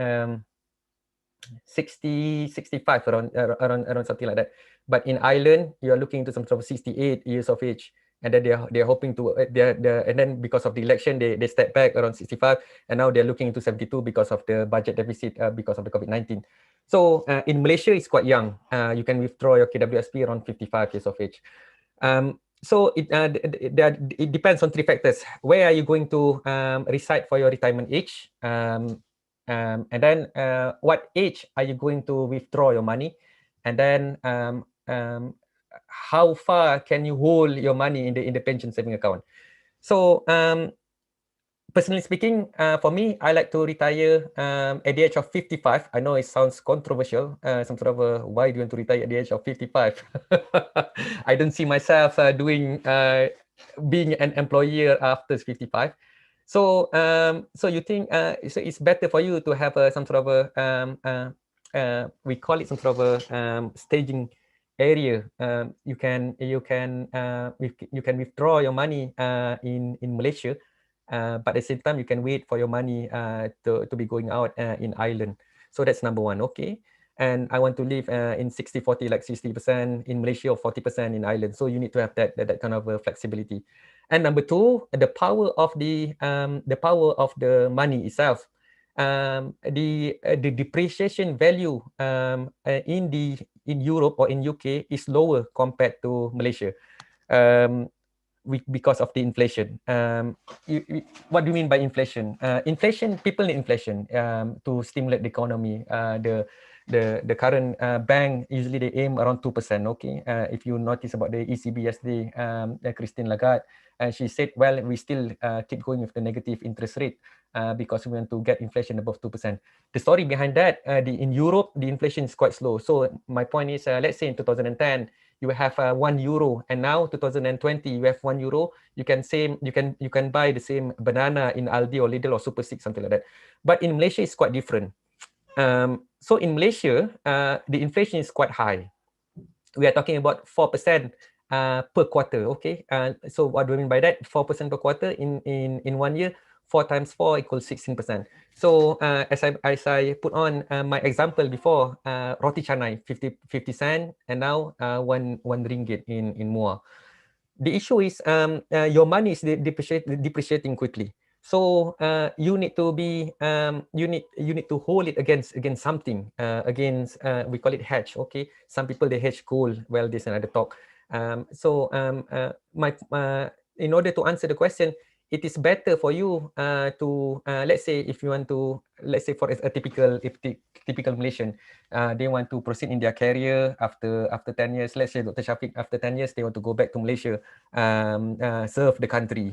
60, 65, around something like that. But in Ireland, you are looking to some sort of 68 years of age, and then they're hoping to and then because of the election, they step back around 65, and now they're looking into 72 because of the budget deficit because of the COVID-19. So in Malaysia, it's quite young. You can withdraw your KWSP around 55 years of age. So it depends on three factors. Where are you going to reside for your retirement age? And then what age are you going to withdraw your money? And then how far can you hold your money in the pension saving account? So personally speaking, for me, I like to retire at the age of 55. I know it sounds controversial, some sort of why do you want to retire at the age of 55? I don't see myself being an employer after 55. So you think so it's better for you to have some sort of we call it some sort of a staging area. You can withdraw your money in Malaysia, but at the same time you can wait for your money to be going out in Ireland. So that's number one. Okay. And I want to live in 60-40, like 60% in Malaysia or 40% in Ireland. So you need to have that kind of flexibility. And number two, the power of the money itself. The depreciation value in Europe or in UK is lower compared to Malaysia. Because of the inflation. What do you mean by inflation? Inflation, people need inflation to stimulate the economy. the current bank, usually they aim around 2%. Okay, if you notice about the ECB yesterday, Christine Lagarde, and she said, well, we still keep going with the negative interest rate because we want to get inflation above 2%. The story behind that, in Europe, the inflation is quite slow. So my point is, let's say in 2010, you have €1, and now 2020 you have €1. You can buy the same banana in Aldi or Lidl or Super 6, something like that. But in Malaysia, it's quite different. So in Malaysia, the inflation is quite high. We are talking about 4% per quarter. Okay, so what do we mean by that? 4% per quarter in 1 year. 4 times 4 equals 16%. So as I put on my example before, roti canai 50 cent, and now one ringgit in Muar. The issue is your money is depreciating quickly. So you need to be you need to hold it against something, against we call it hedge. Okay, some people they hedge gold. Well, this is another talk. In order to answer the question, it is better for you to let's say if you want to, let's say for a typical Malaysian, they want to proceed in their career after 10 years. Let's say Dr. Shafiq, after 10 years they want to go back to Malaysia, serve the country.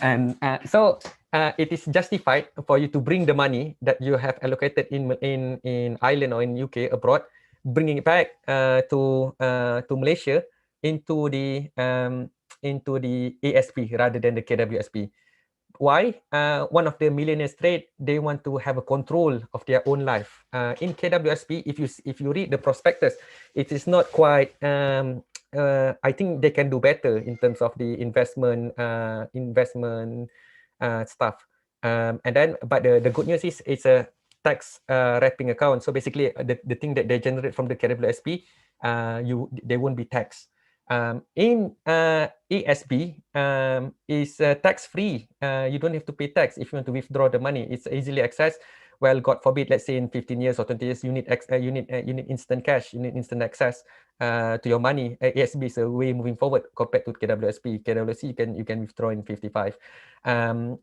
And so it is justified for you to bring the money that you have allocated in Ireland or in UK abroad, bringing it back to Malaysia into the ASP rather than the KWSP. Why? One of the millionaires trade, they want to have a control of their own life. In KWSP, if you read the prospectus, it is not quite. I think they can do better in terms of the investment stuff. And then, but the good news is it's a tax wrapping account. So basically, the thing that they generate from the KWSP, they won't be taxed. In ASB is tax-free. You don't have to pay tax if you want to withdraw the money. It's easily accessed. Well, God forbid, let's say in 15 years or 20 years, you need instant cash, you need instant access to your money. ASB is a way moving forward compared to KWSP. KWSP you can withdraw in 55.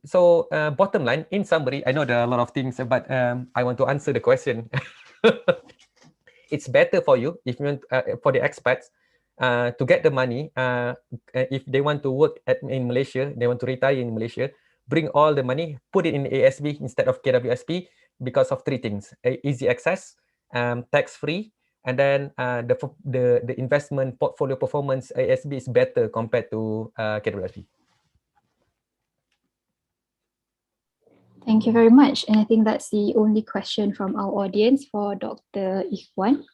So bottom line, in summary, I know there are a lot of things, but I want to answer the question. It's better for you if you want for the expats. To get the money, if they want to work in Malaysia, they want to retire in Malaysia, bring all the money, put it in ASB instead of KWSP because of 3 things: easy access, tax-free, and then the investment portfolio performance. ASB is better compared to KWSP. Thank you very much. And I think that's the only question from our audience for Dr. Ikhwan.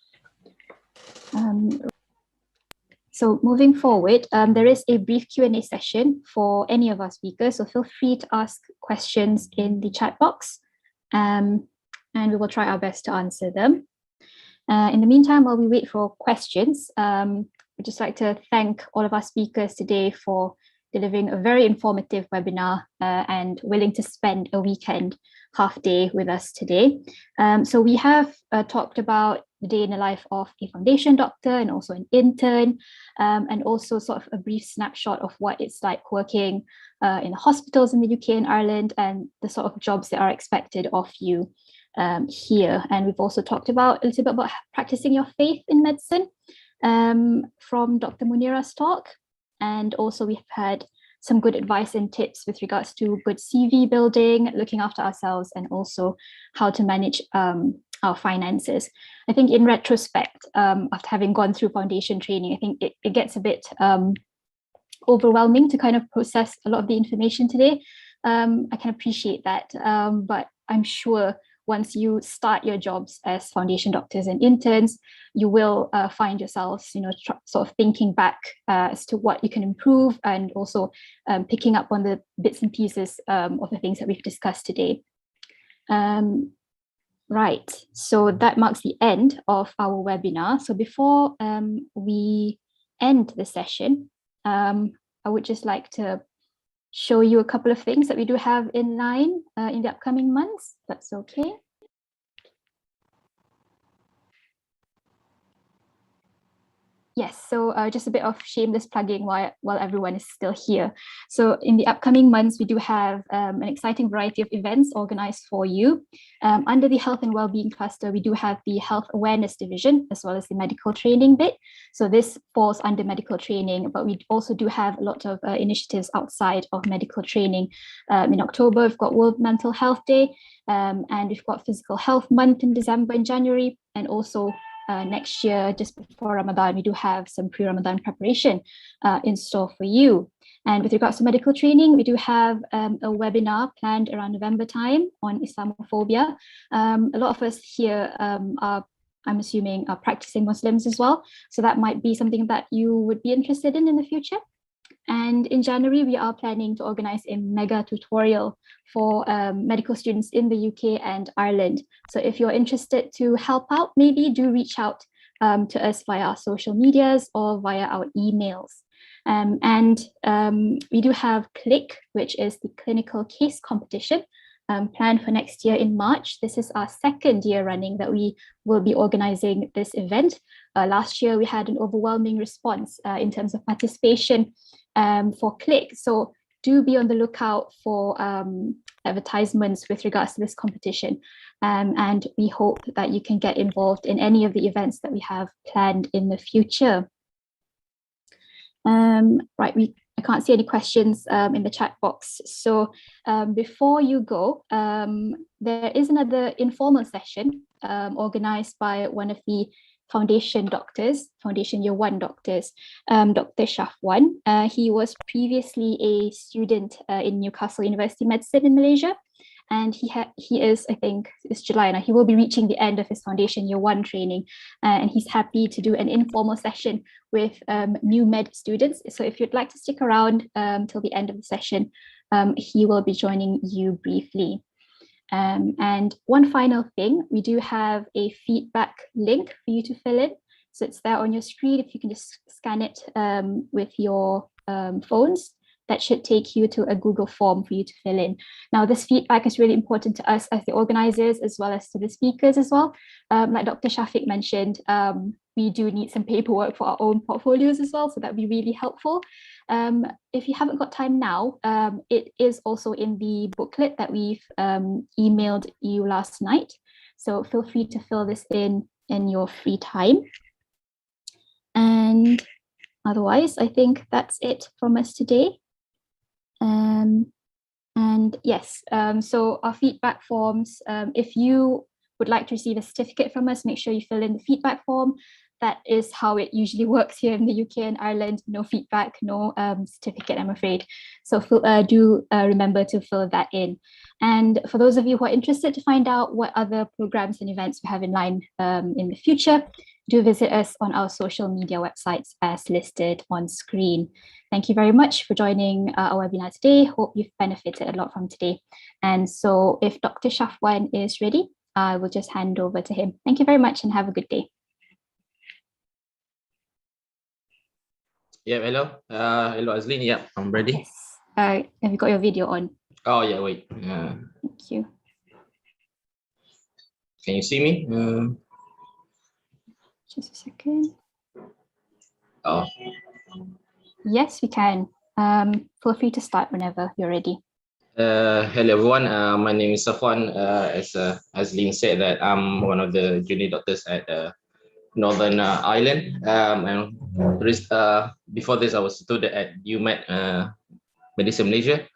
So moving forward, there is a brief Q&A session for any of our speakers. So feel free to ask questions in the chat box, and we will try our best to answer them. In the meantime, while we wait for questions, we'd just like to thank all of our speakers today for delivering a very informative webinar and willing to spend a weekend half day with us today. So we have talked about the day in the life of a foundation doctor and also an intern, and also sort of a brief snapshot of what it's like working in hospitals in the UK and Ireland and the sort of jobs that are expected of you here. And we've also talked about a little bit about practicing your faith in medicine from Dr. Munira's talk. And also we've had some good advice and tips with regards to good CV building, looking after ourselves, and also how to manage our finances. I think in retrospect, after having gone through foundation training, I think it gets a bit overwhelming to kind of process a lot of the information today. I can appreciate that, but I'm sure once you start your jobs as foundation doctors and interns, you will find yourselves, sort of thinking back as to what you can improve, and also picking up on the bits and pieces of the things that we've discussed today. Right, so that marks the end of our webinar. So before we end the session, I would just like to show you a couple of things that we do have in line in the upcoming months. That's okay. Yes, so just a bit of shameless plugging while everyone is still here. So in the upcoming months, we do have an exciting variety of events organized for you. Under the Health and Wellbeing Cluster, we do have the Health Awareness Division, as well as the Medical Training bit. So this falls under medical training, but we also do have a lot of initiatives outside of medical training. In October, we've got World Mental Health Day, and we've got Physical Health Month in December and January, and also next year, just before Ramadan, we do have some pre-Ramadan preparation in store for you. And with regards to medical training, we do have a webinar planned around November time on Islamophobia. A lot of us here are, I'm assuming, are practicing Muslims as well. So that might be something that you would be interested in the future. And in January, we are planning to organize a mega tutorial for medical students in the UK and Ireland. So if you're interested to help out, maybe do reach out to us via our social medias or via our emails. And we do have CLIC, which is the clinical case competition, planned for next year in March. This is our second year running that we will be organizing this event. Last year, we had an overwhelming response in terms of participation for CLIC. So do be on the lookout for advertisements with regards to this competition. And we hope that you can get involved in any of the events that we have planned in the future. Right, I can't see any questions in the chat box. So before you go, there is another informal session organized by one of the foundation doctors, foundation year 1 doctors, Dr. Shafwan. He was previously a student in Newcastle University Medicine in Malaysia. And he is, I think, it's July now, he will be reaching the end of his foundation year 1 training. And he's happy to do an informal session with new med students. So if you'd like to stick around till the end of the session, he will be joining you briefly. And one final thing, we do have a feedback link for you to fill in. So it's there on your screen. If you can just scan it with your phones, that should take you to a Google form for you to fill in. Now, this feedback is really important to us as the organizers, as well as to the speakers as well. Like Dr. Shafiq mentioned, we do need some paperwork for our own portfolios as well, so that'd be really helpful. If you haven't got time now, it is also in the booklet that we've emailed you last night. So feel free to fill this in your free time. And otherwise, I think that's it from us today. And yes, so our feedback forms, if you would like to receive a certificate from us, make sure you fill in the feedback form. That is how it usually works here in the UK and Ireland. No feedback, no certificate, I'm afraid. So do remember to fill that in. And for those of you who are interested to find out what other programs and events we have in line in the future, do visit us on our social media websites as listed on screen. Thank you very much for joining our webinar today. Hope you've benefited a lot from today. And so if Dr. Shafwan is ready, I will just hand over to him. Thank you very much and have a good day. Yeah, hello. Hello, Azlin. Yeah, I'm ready. Yes. Have you got your video on? Oh, yeah, wait. Thank you. Can you see me? Just a second. Oh. Yes, we can. Feel free to start whenever you're ready. Hello, everyone. My name is Safwan. As Lynn said, that I'm one of the junior doctors at Northern Ireland. And before this, I was a student at UMed Medicine Malaysia.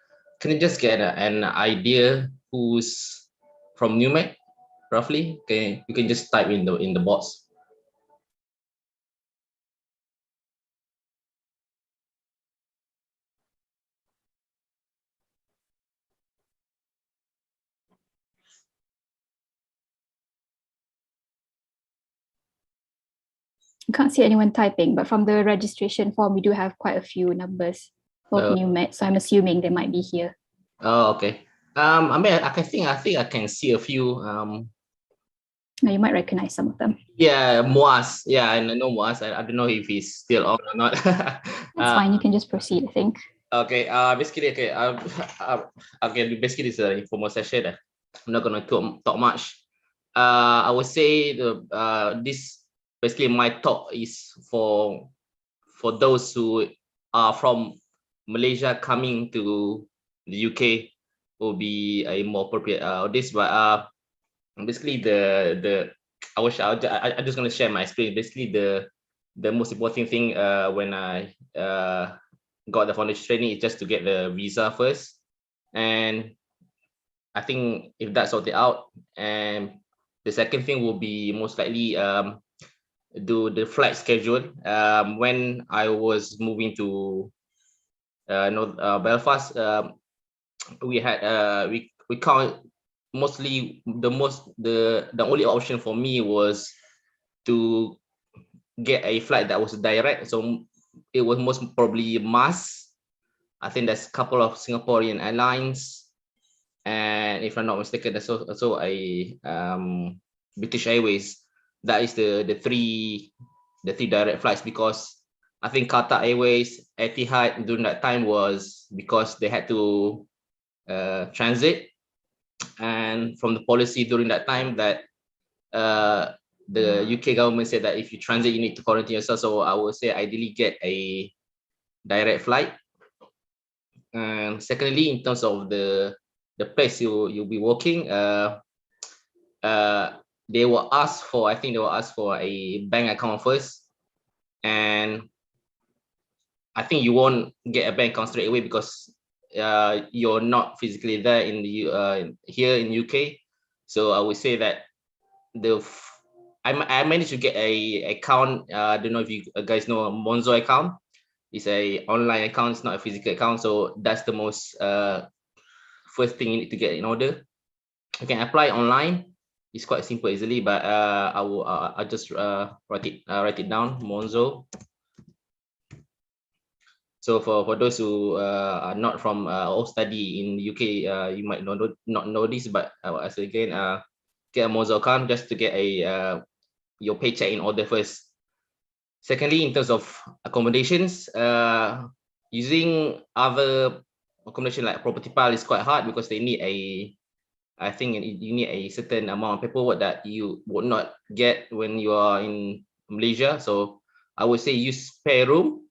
Can you just get an idea who's from UMed, roughly? Okay, you can just type in the box. I can't see anyone typing, but from the registration form, we do have quite a few numbers of new med, so I'm assuming they might be here. Oh, okay. I mean, I think I can see a few. Now you might recognize some of them. Yeah, Moaz. Yeah, I know Moaz. I don't know if he's still on or not. That's fine. You can just proceed, I think. Okay. Basically, okay. Okay. Basically, it's an informal session. I'm not gonna talk much. I would say this basically my talk is for those who are from Malaysia coming to the UK, will be a more appropriate this. But basically I just gonna share my experience. Basically the most important thing when I got the foundation training is just to get the visa first, and I think if that's sorted out, and the second thing will be most likely do the flight schedule. When I was moving to Belfast, we had we count mostly the only option for me was to get a flight that was direct. So it was most probably MAS. I think there's a couple of Singaporean airlines, and if I'm not mistaken, there's also a British Airways. That is the three direct flights, because I think Qatar Airways, Etihad during that time was because they had to transit, and from the policy during that time that the UK government said that if you transit, you need to quarantine yourself. So I would say ideally get a direct flight. And secondly, in terms of the place you'll be working, they will ask for, I think they will ask for a bank account first, and I think you won't get a bank account straight away because you're not physically there in the here in UK. So I would say that I managed to get a account. I don't know if you guys know Monzo account. It's a online account. It's not a physical account. So that's the most first thing you need to get in order. You can apply online. It's quite simple, easily. But I'll just write it down. Monzo. So for those who are not from or study in the UK, you might not know this, but as again, get a Monzo account just to get a your paycheck in order first. Secondly, in terms of accommodations, using other accommodation like Property Pal is quite hard because they need I think you need a certain amount of paperwork that you would not get when you are in Malaysia. So I would say use spare room.